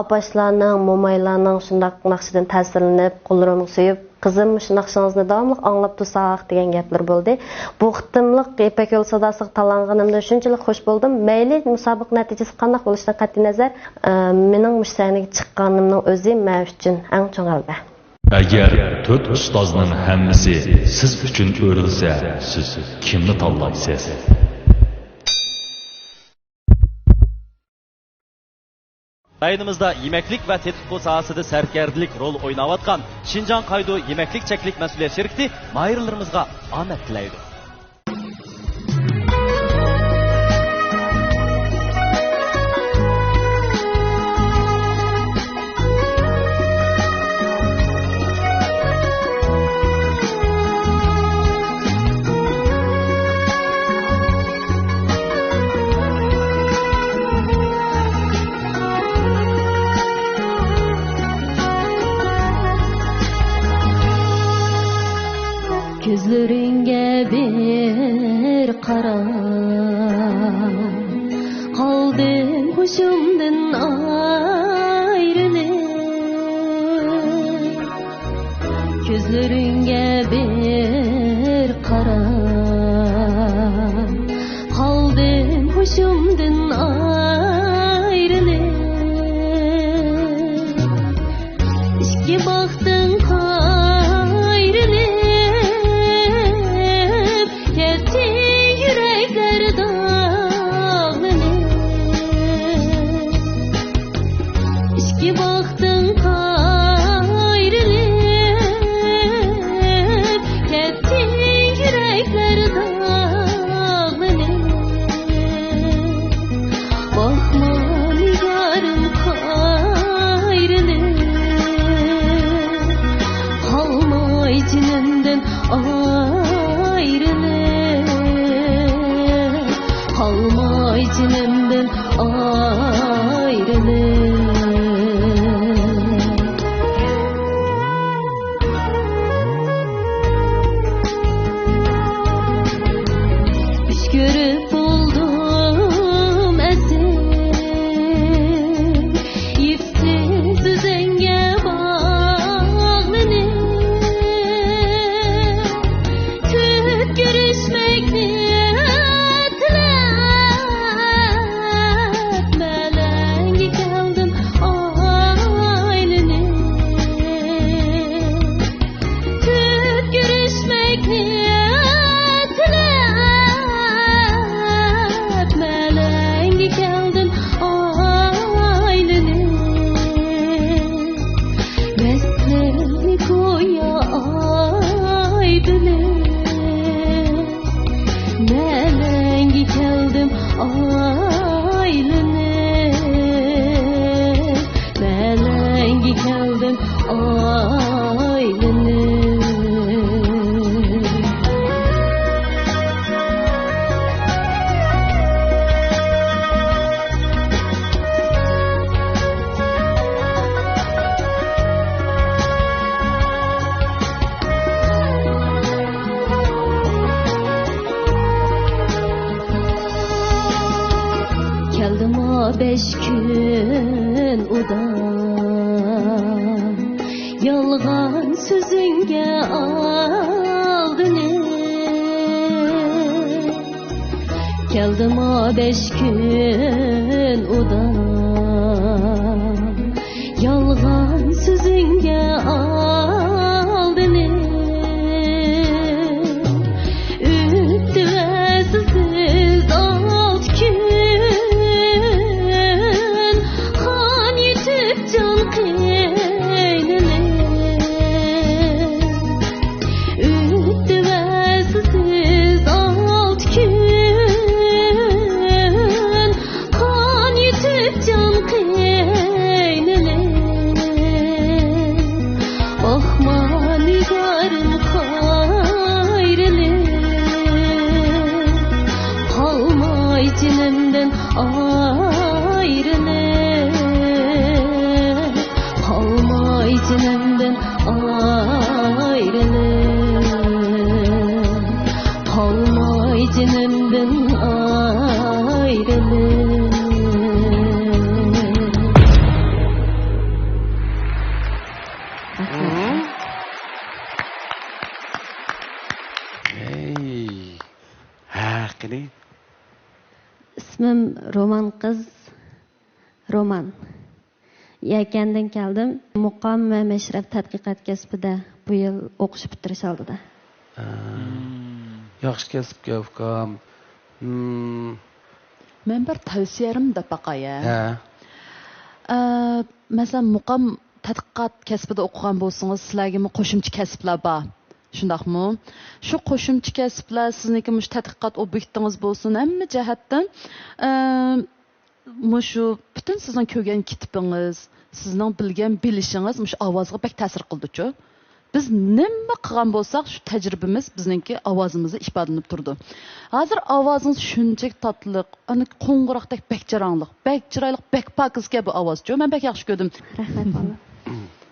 opashlarning, mo'maylarning shunday naqshidan ta'sirlanib, qo'llarimni suyib Kızım şu naqshingizni davomli anglab tursaq degan gaplar bo'ldi. Bu xitimliq Ipak yo'li sadosiga tanlanganimda shunchalik xush bo'ldim. Mayli musobaqa natijasi qanday bo'lishidan qat'iy nazar, mening mushsaniga chiqqanimning o'zi men uchun eng chong g'alaba. Agar 4 ustozning hammasi siz uchun o'rilsa, siz kimni tanlaysiz? Rayonimizda yemeklik ve tetkik sahasida serkerdilik rol oynayotgan Şinjan Qaydu Yemeklik Çeklik Mesuliyet Şirketi mahirlerimizga omad tilaydi. qara qaldim hoşumdan ayrılıp gözleringge bir qara qaldim hoşumdan ayrılıp iki baktın ayrılıp yetti yürekler dağlanıp iki baktın ayrılıp yetti yürekler dağlanıp bakma nigarım ayrılıp kalmay cinimden ayrılıp kalmay cinimden ayrılıp iş görüp buldum esin yipsiz düzenge bağlanıp tüp görüşmek niyetlenip melengi kaldım aylanıp tüp görüşmek niyetlenip melengi kaldım aylanıp Beslerini koya aydınıp melengi kaldım aylanıp melengi kaldım aylanıp Keldim o 5 gün udan yalgan sözünge aldınıp Keldim o 5 gün udan yalgan sözünge aldınıp üttü ve sızsız alt gün kan yitip can kıynanıp üttü ve sızsız alt gün kan yitip can kıynanıp bakma nigarım ayrılıp kalmay cinimden ayrılıp kalmay cinimden ayrılıp kalmay cinimden ayrılıp Hey. Ha, qani. İsmim Roman kız. Roman. Yakandan keldim. Muqam ve meşref tadqiqat kasbida bu yil o'qish bitirish oldida. Yaxshi kasbga ukam. Men bir tavsiyalarim deb baqaya. Ha. Masalan, muqam tadqiqot kasbida o'qigan bo'lsangiz, sizlarga qo'shimcha kasblar bor. Shundaqmi? Shu qo'shimcha kasblar sizniki mush tadqiqot obyektingiz bo'lsin, hamma jihatdan mushu butun sizning ko'rgan kitibingiz, sizning bilgan bilishingiz mush ovozga bak ta'sir qildi-ku. Biz nima qilgan bo'lsak, shu tajribamiz bizningki ovozimizda ifodalanib turdi. Hozir ovozingiz shunchalik tatliq, ana qo'ng'iroqdek bak jaranglik, bak chiroyli, bak pokiz kabi ovoz-ku. Men bak yaxshi ko'rdim. Rahmat.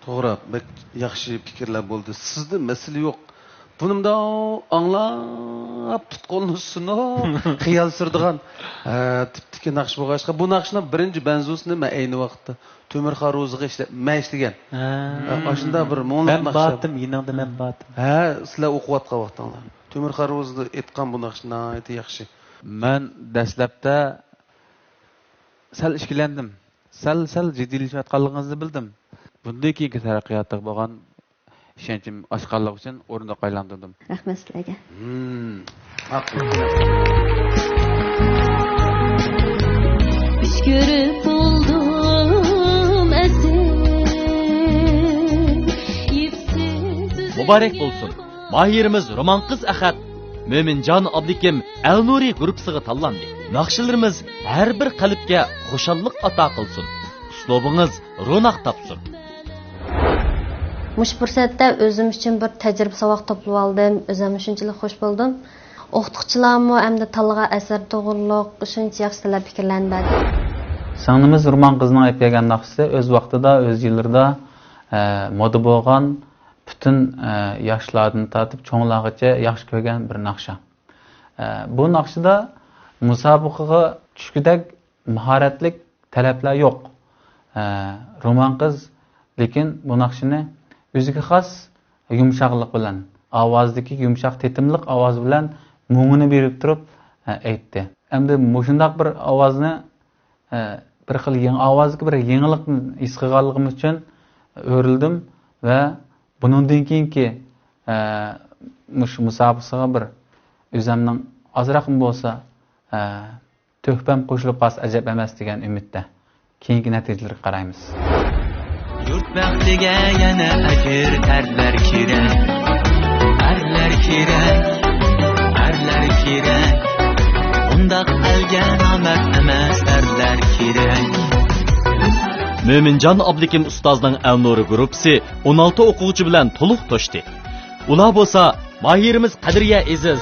To'g'ri, bak yaxshi fikrlar bo'ldi. Sizda masala yo'q. Bunimda anlap tutqonni sunib, xiyal surdigan tipdiki naqsh bo'lg'achqa, bu naqshning birinchi benzusini men ayni vaqtda Temir Xaroziga ishlagan. Ashunda bir mo'nliq naqsh. Men batim, yiningda men batim. Ha, sizlar o'qiyotgan vaqtinglar. Temir Xarozida aytgan bu naqshni aytdi yaxshi. Men dastlabda sal ishkilandim. Sal jiddiylashayotganligingizni bildim. Bundan keyingi taraqqiyotda bo'lgan ishonchim oshqanlik uchun o'rinda qaylandirdim. Rahmat sizlarga. Biz ko'rib buldum Muborak bo'lsin. Mahirimiz roman qiz Ahad Mo'minjon Abdikim Al-Nuri guruhiga tanlandi. Naqshlarimiz har bir qalbga xushallik ato qilsin. Uslubingiz ro'naq topsin. Mush fursatda o'zim uchun bir tajriba savoq to'plab oldim. O'zim shunchalik xush bo'ldim. O'qituvchilarmi hamda tanlagan asar to'g'riliq shuncha yaxshi tilab fikrlarni berdi. Sanglimiz roman qizning aytgan naqshisi o'z vaqtida, o'z yillarida moda bo'lgan bütün yoshlardan tortib cho'nglargacha yaxshi ko'rgan bir naqsha. Bu naqshida musobaqaga tushgudek mahoratlik talablar yo'q. Roman qiz lekin bu naqshini o'ziga xos yumshoqlik bilan, ovozdagi yumshoq tetimliq ovoz bilan mo'ngini berib turib aytdi. Endi shundoq bir ovozni bir xil yangi ovozga bir yangilikni his qilganligim uchun o'rildim va bundan keyingi musobaqaga bir o'zimning ozroqim bo'lsa to'hpam qo'shilib qolsa ajab emas degan umidda keyingi natijalarga qaraymiz. Yurt baxtiga yana akir erlar kerak. Erlar kerak. Undaq alga nomad emas erlar kerak. Mo'minjon Abdikim ustozning Al-Nuri guruhi 16 o'quvchi bilan to'liq to'shdi. Ular bo'lsa mahirimiz Qadriya Aziz,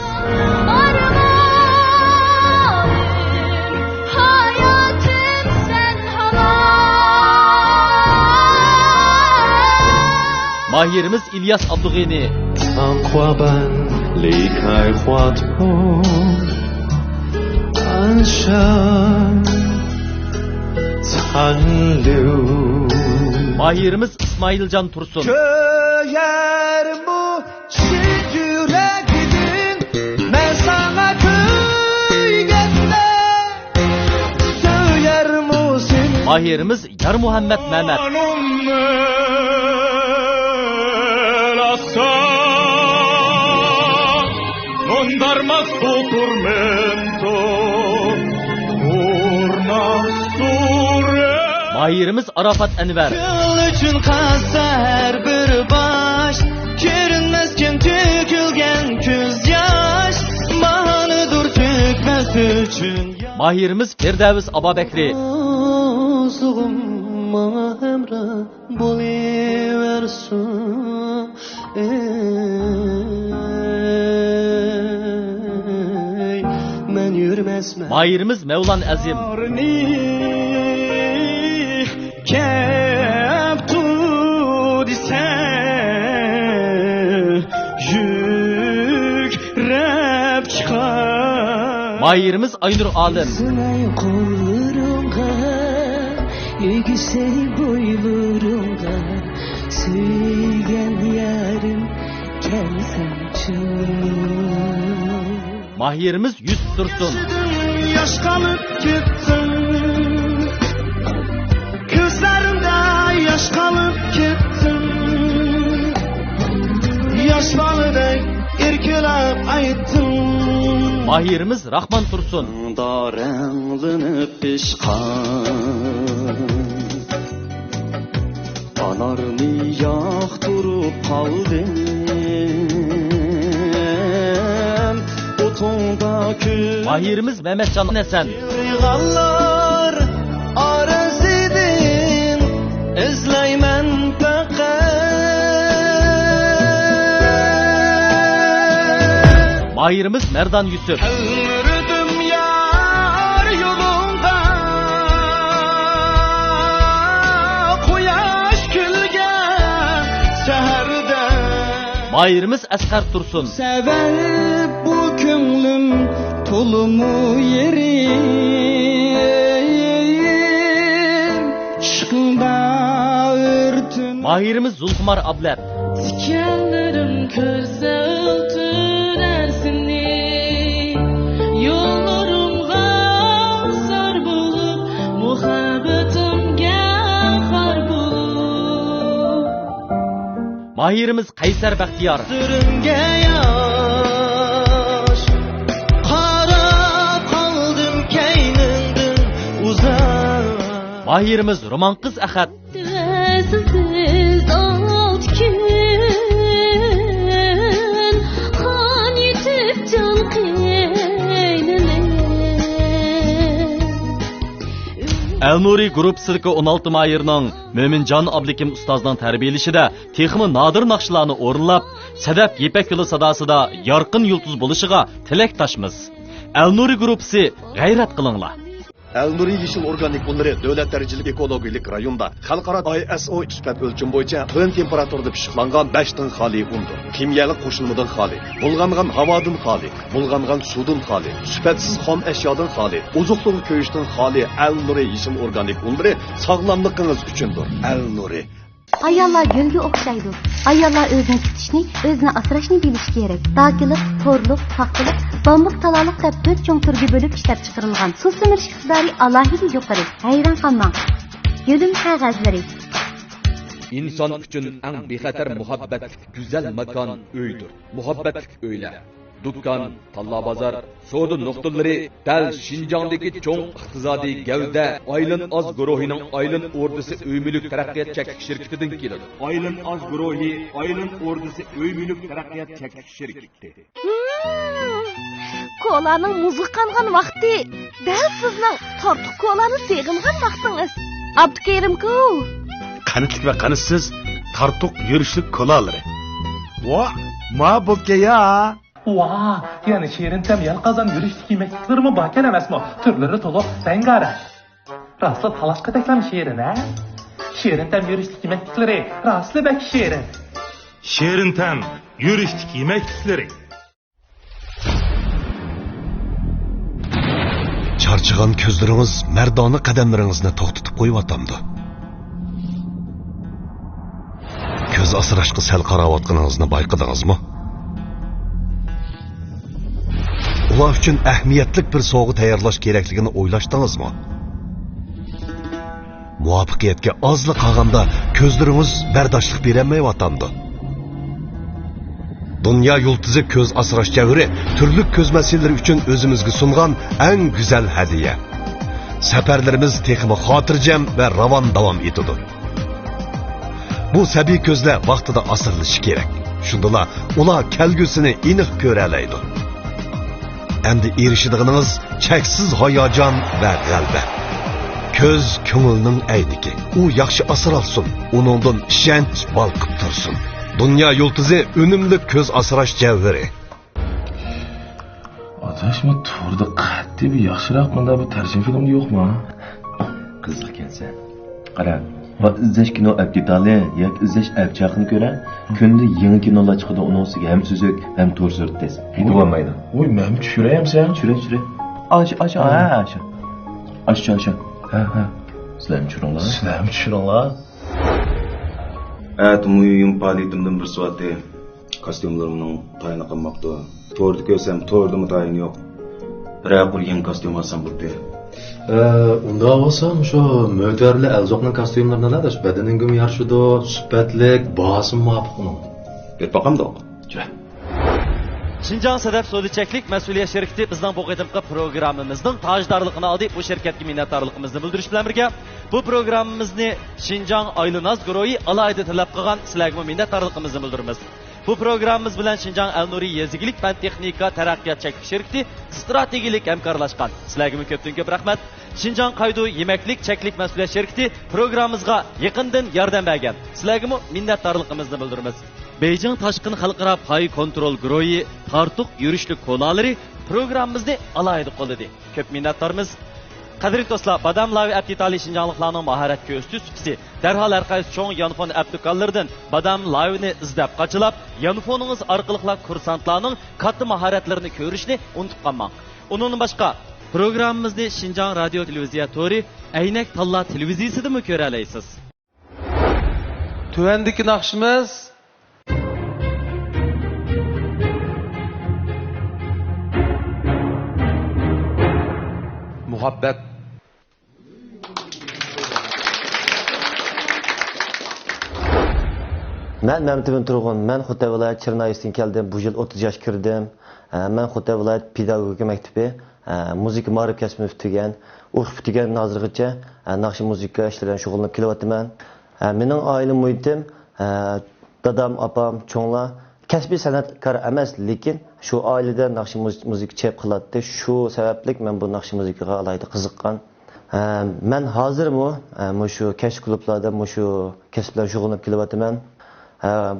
mahirimiz İlyas Abdug'ini, 花瓣离开花朵，暗香残留。 mahirimiz İsmailcan Tursun, Köyer bu çiğ yüreğin, ben sana köygende söyler musun? mahirimiz Yar Muhammed Mehmet, Darmas tu tormento, mahirimiz Arafat Enver, Kıl için kasar bir baş, görünmezken tükülgen küz yaş, bahanıdır tükmez için. mahirimiz Firdevs Ababekri, Oğuzum bana emre buluversin. Men yürümezme. mahirimiz Mevlan Azim, Keptu dise yükrep çıkar. mahirimiz Aynur Alim, Sınay kollarımda, yüksey boylarımda, söyleyen yarım kelsen çığır. mahirimiz Yusuf Dursun, Yaş kalıp gittin, gözlerimde yaş kalıp gittin, yaşlarıday irkilep ayttın. mahirimiz Rahman Tursun, Darenglinip pişkan, anarını yaktırıp kaldım. mahirimiz Mehmetcan Nesen, Yığanlar arız edin, izleymen fakat. mahirimiz Merdan Yusuf, Yürüdüm yar yolunda, kuyaş gülgen seherde. Mahirimiz Asqar Tursun. Sebep bu könglim tolumu yerim Şıkında örtün Mahirimiz Zulxumar Ablat. Dikenlerim kırsaltır seni Yollarımga sar bulup Muhabbetimge har bulup Mahirimiz Qaysar Baxtiyar. Sürünge yaş Qarab qaldım keynindin uzak Mahirimiz Roman Qiz Ahad. Siz alt gün Han yetip can qeynine Elnuri grupsidagi 16 Mahirning Mo'minjon Ablekim ustozning tarbiyalashida texmi nodir naqshlarni o'rinlab, Sadaf Yipak yo'li sadosida yorqin yulduz bo'lishiga tilakdoshmiz. Elnuri gruppasi g'ayrat qilinglar. Elnuri Yeşil Organik Bunları Devlet Dereceli Ekologik Rayonda Xalqaro ISO sifat ölçüm boyunca ön temperaturda pişiqlangan 5 tın xali undur. Kimyalik qo'shilmadan xali, bulg'angan havodan xali, bulg'angan suvdan xali, sifatsiz xom ashyodan xali, ozuqliq ko'yishdan xali Elnuri Yeşil Organik Bunları sog'lomligingiz uchundir. Elnuri Ayollar gölge o'xshaydi. Ayollar o'zini tutishni, o'zini asrashni bilishi kerak. Dakilik, to'rliq, paxtalik, bambuq talaliq deb 4 cho'ng turga bo'lib ishlab chiqarilgan. Suv simirish iqtidori alohida yuqori. Hayron qolmang. Yo'lim qog'ozlari. İnsan üçün eng bexatar muhabbatlik güzel makan uydur. Muhabbatlik uylar. Dükkan, talla bazar, savdo nuqtalari dal Şinjandagi cho'ng iqtisodiy gavda Aylin Az guruhining Aylin ordisi uy-mulk taraqqiyot chekish shirkatidan keladi. Aylin Az guruhi, Aylin ordisi uy-mulk taraqqiyot chekish shirkati. Kolaning muzi qangan vaqti, dal sizning tortiq kolani seg'ingan vaqtingiz. Abdukerimku. Qanitlik va qanitsiz tartuq yurishlik kolalari. Va, ma bo'lga ya. Vaa, yani şehrin tem yalqazan yürüyüşlük yemeklikleri mi baken emes mi? Türleri tolu rengarenk. Raslı talaşka teklem şehrin he? Şehrin tem yürüyüşlük yemeklikleri raslı bek şehrin. Şehrin tem yürüyüşlük yemeklikleri. Charchigan ko'zlaringiz mardona qadamlaringizni to'xtatib qo'yib ko'z asrashga sal qarayotganingizni bayqadingizmi? Ular uchun ahamiyatli bir sovg'a tayyorlash kerakligini o'ylashdingizmi? Muvaffaqiyatga ozlik qolganda ko'zlaringiz bardoshlik berolmayotgandi. Dünya yulduzi ko'z asrash javri turli ko'z masalalari uchun o'zimizga sungan eng go'zal hadiya. Safarlarimiz texmi xotirjam va ravon davom etadi. Bu sabiy ko'zlar vaqtida asrilishi kerak. Shundalar ular kelgusini aniq ko'ra oladi. Endi erishadigingiz cheksiz hayajon va g'alaba. Ko'z ko'ngilning ayniki. U yaxshi asralsin, uningdan ishonch balqib tursin. Dünya yulduzi unumli ko'z asrash javri. Adashma to'g'rida qat'iy bir yaxshiroq bunday bir tarjima filmi yo'qmi? Qiziq ekansan. Qara, va izlash kino abditali yoki izlash abchaqni ko'ra, kunda yangi kinolar chiqadi, uning ustiga ham so'zak, ham to'rsurt des. Yetib olmaydi. Voy, men tushirayapsan? Tushira. Aşağı. Ha. Sizlar tushiringlar. Muhim faoliyatimdan bir soatda kostyumlarimning tayini qilmoqda. To'rda ko'rsam, to'rdami tayini yo'q. Biroq bir yangi kostyum olsam bo'ldi. Unda olsam shu mo'tarli alzoqning kostyumlarini aladash badaningga yarashadi, sifatlik, bahasi muvofiq uni. Bir boqamdoq. Şinjan Sadaf So'dichaklik mas'uliyat shirkati bizning bu qadimgi programmamizning tojdorligini oldi. Bu shirkatga minnatdorligimizni bildirish bilan birga bu programmamizni Şinjan Aylin-Az guruhi alayda talab qilgan sizlarga minnatdorligimizni bildiramiz. Bu programmamiz bilan Şinjan Elnuri Yezigilik fan texnika taraqqiyot cheklik shirkati strategik hamkorlashgan. Sizlarga ko'pdan-ko'p rahmat. Şinjan Qaydu yemeklik cheklik mas'uliyat shirkati programmamizga yaqindan yordam bergan. Sizlarga minnatdorligimizni bildiramiz. Beijing Tashqin xalqaro pay kontrol guruhi tartuq yurishlik kolalari programmamizni alayda qo'lladi. Ko'p minnatdormiz. Qadrli do'stlar, Badam Lavi Abditali Şinjanlıqlarning mahorat ko'rsatish Derhal her qaysi çoğun yanfon applikallardan badam live'ni izlab qaçılab, yanfoningiz orqali kursantlarning katta mahoratlarini ko'rishni unutib qolmang. Undan boshqa programmamizni Xinjiang radio televiziya tori Aynak Talla televiziyasida mı ko'ra olasiz? Tuvandagi naqshimiz muhabbat. Ben Mehmet Turgun, ben Xotay vilayet Çırnayis'ten geldim, bu yıl 30 yaş kirdim. Ben Xotay vilayet pedagogika mektebi, müzik marif kesimi bitigen, o'qish bitigen nazırgıça, nakşi müzika işlerden şoğullanıp kelavatman. Mening ailem muhitim, dadam, apam, çoğunlar, kasbiy sanatkar emas, lekin şu ailede nakşi müzik çep kılattı. Şu sebeplik ben bu nakşi müzikaga alayda qiziqqan. Ben hazırım şu keş klublarda, şu kesipler şoğullanıp kelavatman.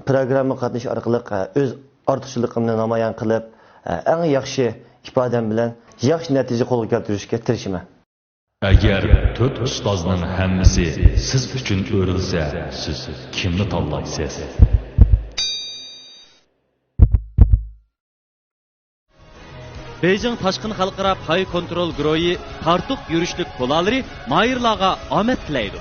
Programma qatnash orqali o'z ortiqchiligimni namoyon qilib, eng yaxshi ifodam bilan yaxshi natija qo'lga keltirishga tirishaman. Agar 4 ustozning hammasi siz uchun o'rilsa, siz kimni tanlaysiz? Beijing Tashqin xalqaro pay kontrol guruhi tartuq yurishlik qo'lolari mayirlarga omad tilaydi.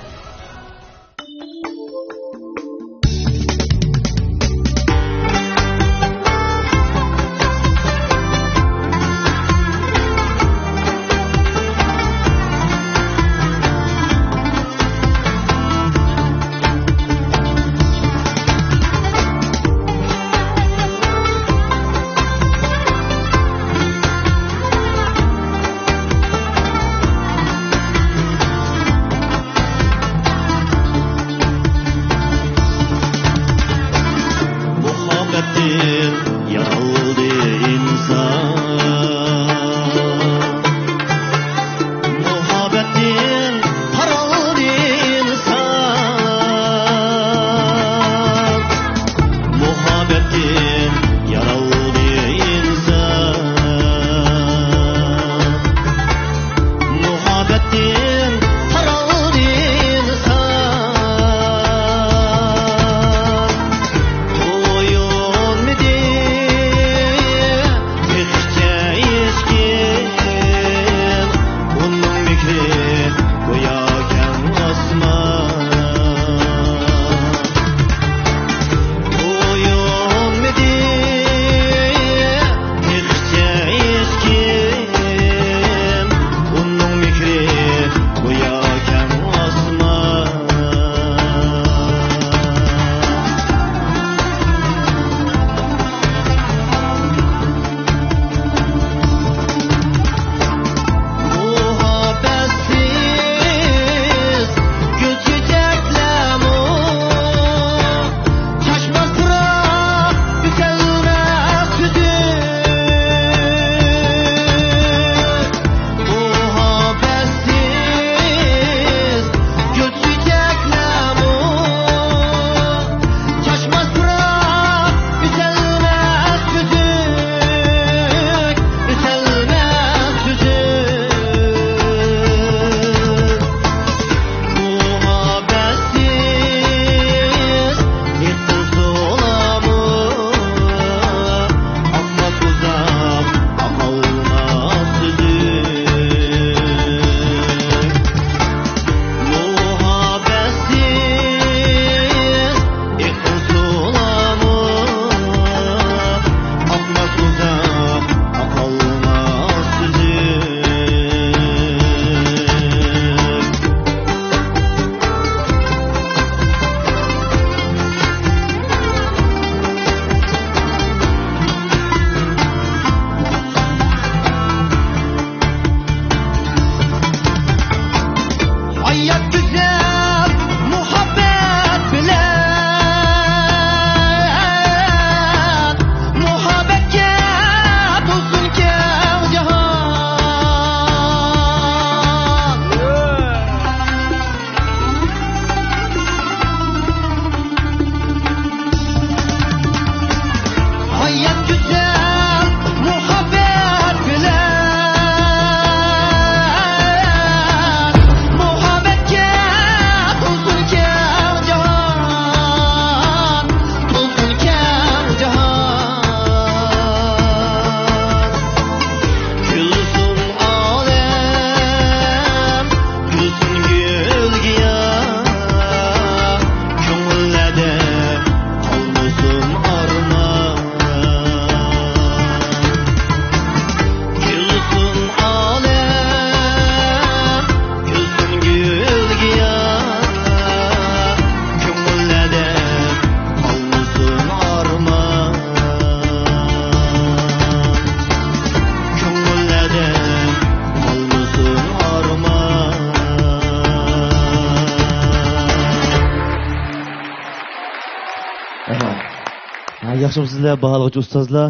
Yaxshimsizlar, baholovchi ustozlar,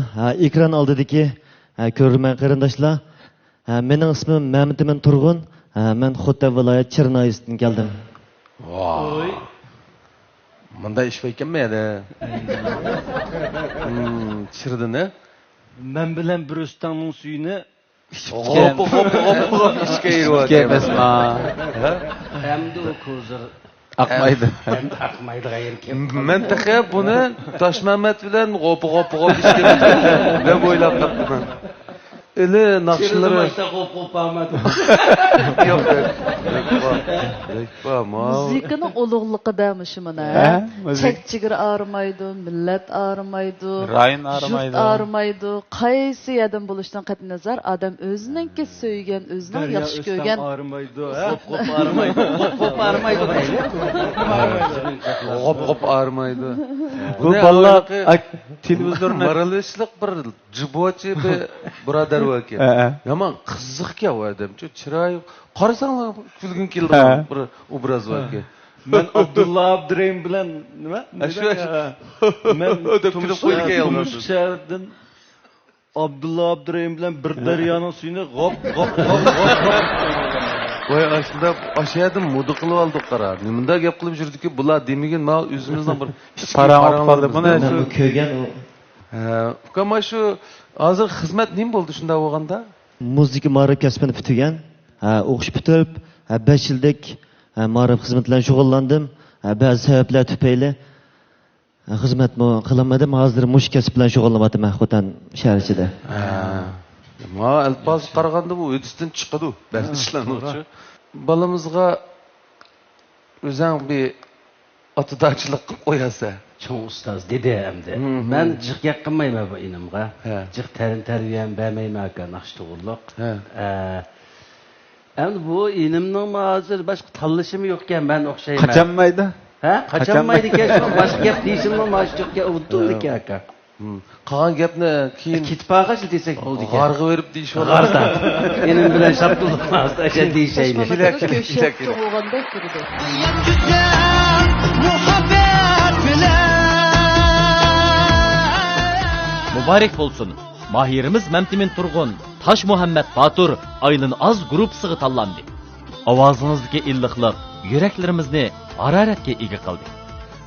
ekran oldidagi ko'rman qarindoshlar. Mening ismim Mamtimin Turg'un. Men Xotan viloyat Chirnoyisdan keldim. Voy. Bunda ish ekanmi edi? Chirdini? Men bilan bir ustangning suyini Hop ishga yurib emasma. Endi u ko'zir Aqmaydi. aqmaydi g'ayr Men taqa buni Toshmamat bilan g'op ishga deb o'ylab qapman. Eli naqshlari yo'q. Muzikani ulug'liqida shimana. Chek-chigir arimaydi, millat arimaydi, rayon arimaydi. Arimaydi. Qaysi yerdan bo'lishidan qat'iy nazar odam o'ziningki söygan, o'zining yaxshi ko'rgan arimaydi. Qop arimaydi deydi. G'op arimaydi. Bu balla televizorni maralishliq bir jibochi bir birodar ekan. Yomon qiziq odamcha, chiroyi qarasanglar kulgin keldi bir obraz ekan. Men Abdulla Abdurahim bilan nima? Men Turmushshardan Abdulla Abdurahim bilan bir daryoning suyini g'op. Voy aslida oshaydim mudi qilib oldik qara. Nimada gap qilib yurdiki, bular demagan men o'zimizdan bir parang qoldi. Buni ko'rgan Ukama shu hozir xizmat nima bo'ldi shunda bo'lganda? Muzika ma'rif kasbini bitigan, o'qish bitirib 5 yillik ma'rif xizmat bilan shug'ullandim. Ba'zi sabablar tufayli xizmat qilmadim. Hozir mush kasb bilan shug'ullanyapman Xotan shahar ichida. Ma alpoz qaraganda bu o'tishdan chiqadi, ba'zi ishlanuvchi. Bolamizga o'zing bir otadochilik qilib qo'yasa. Cho'ng ustoz dedi endi. Men jiqga qilmayman bu inimga. Jiq tarbiyam bermayman aka naqshto'g'irliq. Endi bu inimning hozir boshqa tanlashim yo'q ekan, men o'xshayman. Qachanmaydi? Qachanmaydi ekan, boshqa gap deyishimni mashtuqqa uduldi aka. Qolgan gapni keyin kitpag'ash desak bo'ldi ekan. G'arg'i berib deyishadi. G'arda. Enim bilan Shabdulloh asha deyishayli. Ko'shak tug'ilgandek turdi. Mübarek olsun. Mahirimiz Mamtimin Turg'un, Taş Muhammed Batur Aylin Az gruppasiga tanlandı. Ovozinizdagi illiqlik yuraklarimizni haroratga ega qildi.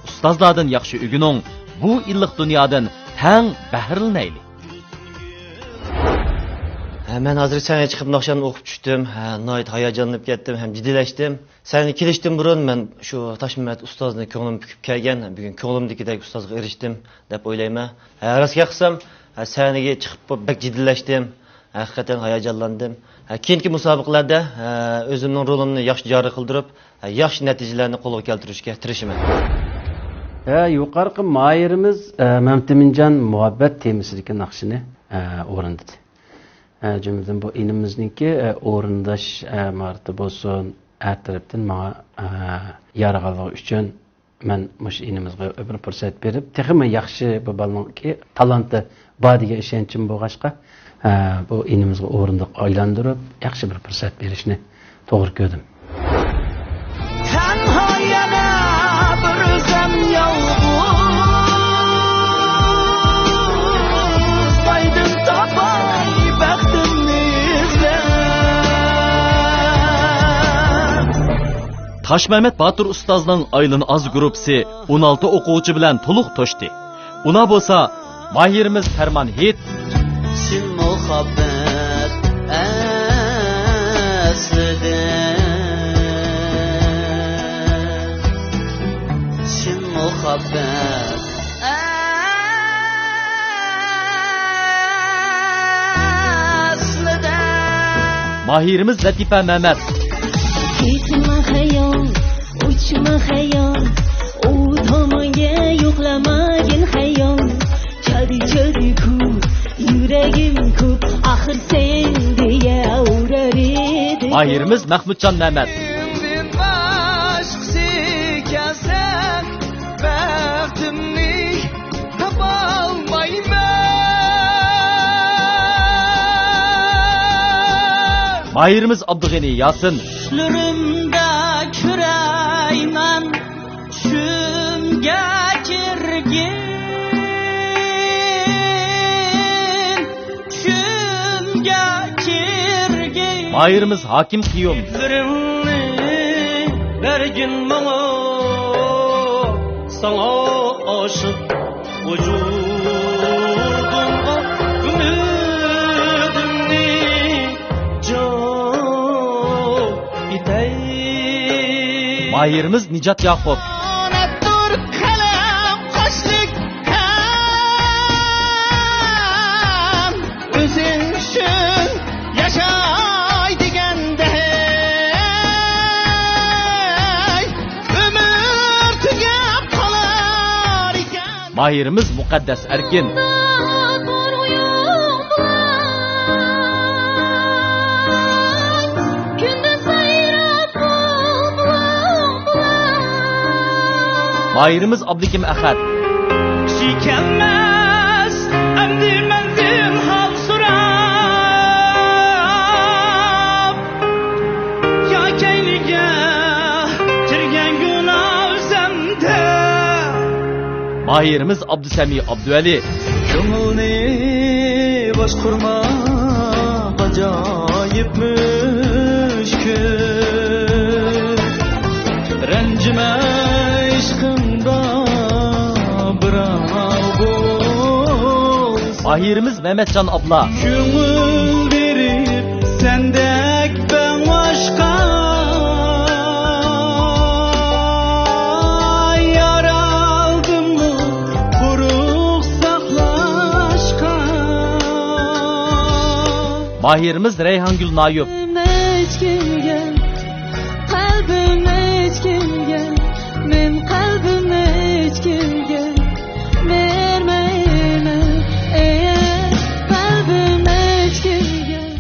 Ustozlardan yaxshi uguning bu illiq dunyodan tang bahrilanayli. Men hozir sanga chiqib naqshamni o'qib tushdim. Nihoyat hayajonlanib ketdim, ham jiddiylashdim. Seni kelishdim burun men shu Toshmamat ustozni ko'nglim pukib kelgan, bugun ko'nglimdagidek ustozga erishdim deb o'ylayman. Rostga qilsam, saniga chiqib bak jiddiylashdim. Haqiqatan hayajonlandim. Keyingi musobaqalarda o'zimning rolimni yaxshi joriy qildirib, yaxshi natijalarni qo'lga keltirishga tirishaman. Yuqorqi Mahirimiz Mamtiminjon muhabbat temasidagi naqshini o'rindadi. Cümleden bu inimizniki o'rindash marti bo'lsin, her tarafdan menga yarag'aligi uchun men mush inimizga bir fursat berib, texmi yaxshi bu balonki talanti bor degan ishonchim bo'lg'achqa, bu inimizga o'rindiq aylantirib, yaxshi bir fursat berishni to'g'ri ko'rdim. Taş Mehmet Batur ustozning Aylin Az gruppasi 16 o'quvchi bilan to'liq to'shdi. Una bo'lsa, mahirimiz Farmon Hit Sin muhabbat aslida Sin muhabbat aslida mahirimiz Latifa Mehmet Ketma xayol, uçma xayol, u tomonga yo'qlamagin xayol. Chadi ku, yuragim ko'p, axir sen deya urar edi. Mahirimiz Mahmudjon Mehmet Başqisi kelsen, baxtimni topolmayman. Mahirimiz Abdug'ani Yasin Düşlerimde küreyman, şümge kirgin Mahirimiz Hakim Qiyum. Bergin bana sana aşık vücuduma ümidimni can itey. Mahirimiz Nicat Yakup. Mahirimiz Mukaddes Erkin. Mahirimiz Abdikim Ahad. Şikenmez emdi menzil hal surab ya keylige tirgen günah zemde. Mahirimiz Abdüsemi Abdüeli. Gönülni başkurma acayip müşkül. Rencime aşkında bravo. Mahirimiz Mehmetcan abla. Gönül verip sendek ben başka. Mahirimiz Reyhan Gül Nayup.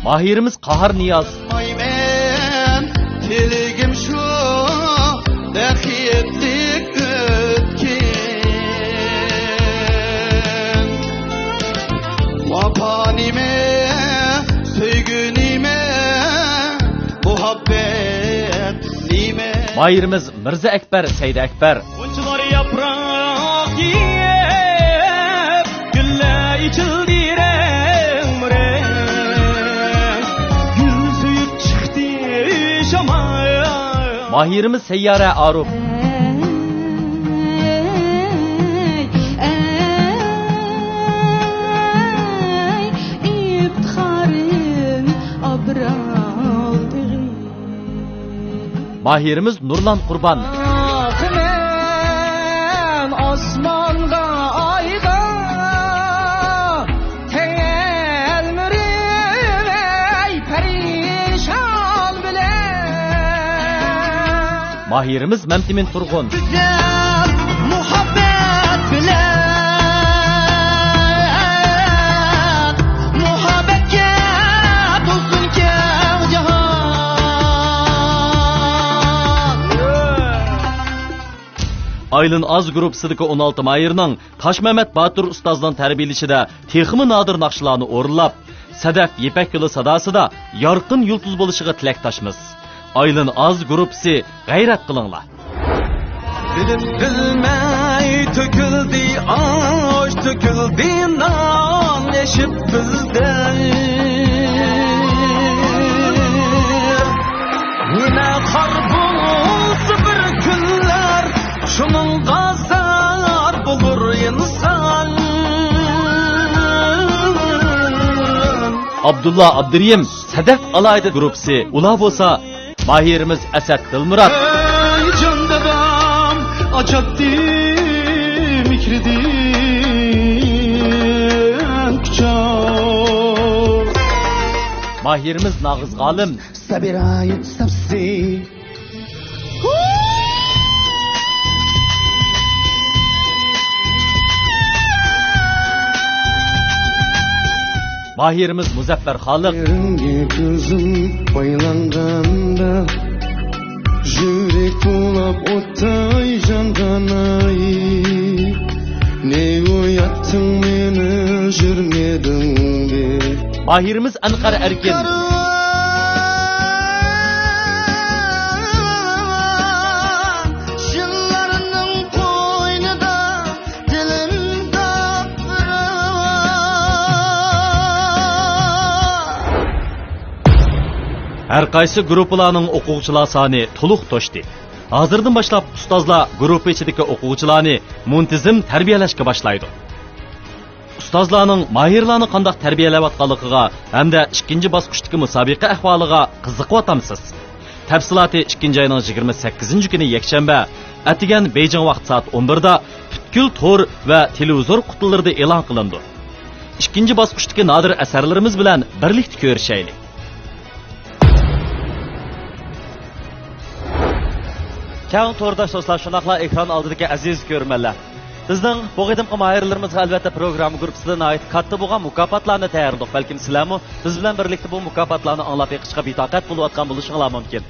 Mahirimiz Kahar Niyaz. Diligim şu dehiyetlik ötken vapanime sevgünime muhabbetime. Mahirimiz Mirza Ekber Seydi Ekber. Unçlar yaprak yiyip gülle içildirem gül suyup çıktı şamaya. Mahirimiz Seyyare Aruf. Mahirimiz Nurlan Kurban. Ben osmonga ayda telmirim ey perişan bilen. Mahirimiz Memtimin Turgun. Güzel muhabbet bilen. Muhabbetke dolsun keng cihan. Aylın Az grup Sıdıkı 16 Mahir'nin Taş Mehmet Batur Ustaz'dan terbiyelişide texmi nadir nakşılarını orlap, Sedef Yipek Yolu sadasıda yarqın yıldız buluşuğa tilektaşmız. Aylın Az grupsi gayret kılınla. Bilip bilmey töküldü aş töküldü nan eşip bizde. Yine karbulsu bir günler şunun gazar bulur insan. Abdullah Abduriyim Sedef Alaydı grupsi ula bolsa Mahirimiz Esed Dilmurat. Ey can dedem açattım ikridin küçük. Mahirimiz Nağız Galim. Sabirayet sapsi. Mahirimiz Muzaffer Halık. Gözüm baylanganda yürek dolap otay jandan ay. Ne uyattın beni jürmedin de. Mahirimiz Ankara Erkin. har qaysi gruppalarning o'quvchilar soni to'liq to'shdi. Hozirdan boshlab ustozlar gruppa ichidagi o'quvchilarni muntizam tarbiyalashga boshlaydi. Ustozlarning mahirlarni qanday tarbiyalayotganligiga hamda ikkinchi bosqichdagi musobaqa ahvoliga qiziqyapsiz. Tafsiloti 2-oyning 28-kuni yakshanba atigan Beijing vaqt soat 11 da butkul tor va televizor qutilarida e'lon qilindi. Ikkinchi bosqichdagi nodir asarlarimiz bilan birlikda ko'rishaylik. Kang to'rdosh do'stlar, shunaqla ekran oldidagi aziz ko'rmanlar. Bizning bu qadimgi mahirlarimizga albatta program guruhidan oid katta bo'lgan mukofotlarni tayyorladik. Balkim sizlarmi biz bilan birlikda bu mukofotlarni anglab yiqishga betoqat bo'layotgan bo'lishinglar mumkin.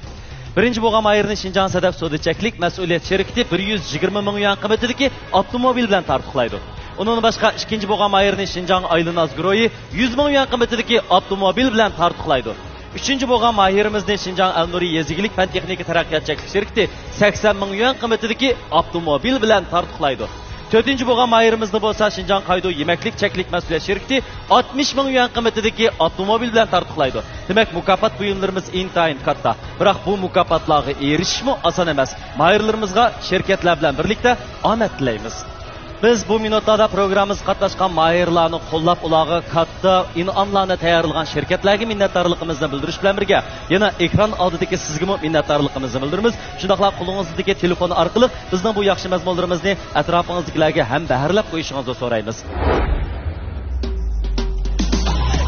Birinchi bo'lgan mahirni Xinjiang Sadaf Sodichaklik mas'uliyat sherikati 120 ming yuan qiymatidagi avtomobil bilan tartiblaydi. Undan boshqa ikkinchi bo'lgan mahirni Xinjiang Aylanaz Guroyi 100 ming yuan qiymatidagi avtomobil bilan tartiblaydi. Üçüncü bo'lgan mahirimizni Xinjiang Al-Nuri Yezigilik fan texnika taraqqiyot cheklik sherikati 80 ming yuan qiymatidagi avtomobil bilan tartiblaydi. Dördüncü bo'lgan mahirimizni bo'lsa Xinjiang Qaydo yemaklik cheklik mas'uliyat sherikati 60 ming yuan qiymatidagi avtomobil bilan tartiblaydi. Demak, mukofot buyumlarimiz intayin katta. Biroq bu mukofotlarga erishishmi oson emas. Mahirlarimizga shirkatlar bilan birlikda omad tilaymiz. Biz bu minutlarda programımız qatnashgan mahirlarni qo'llab ularga katta in'omlarni tayyorlagan shirkatlarga minnatdorligimizni bildirish bilan birga yana ekran oldidagi sizga minnatdorligimizni bildiramiz. Shundaqla qo'lingizdagi telefon orqali bizning bu yaxshi mazmunlarimizni atrofingizdagilarga ham baharlab qo'yishingizni so'raymiz.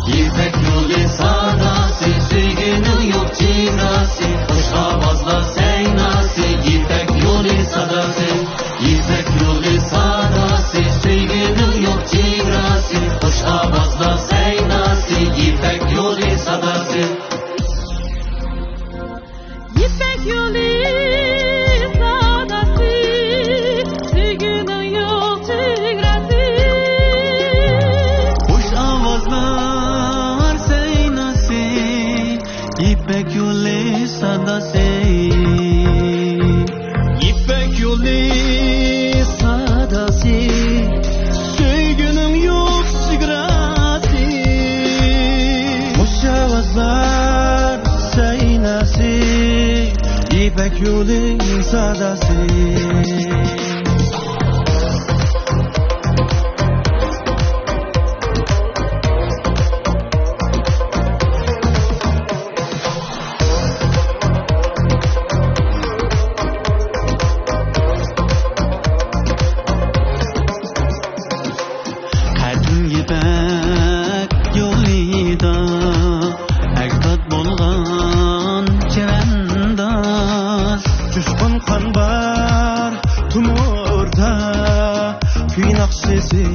İpek yolu sadası, sevginin yok çiğnası, hoşavazla seynası, İpek yolu sadası, İpek yolu sadası, sevginin yok çiğnası, hoşavazla seynası, İpek yolu sadası. İpek yolu sadası, sevginin yok çiğnası, hoşavazla İpek yolu sadası, İpek yolu sadası, sevginin yok sigarası, hoşavazlar seynası, İpek yolu sadası. Tumurda kuynak sesi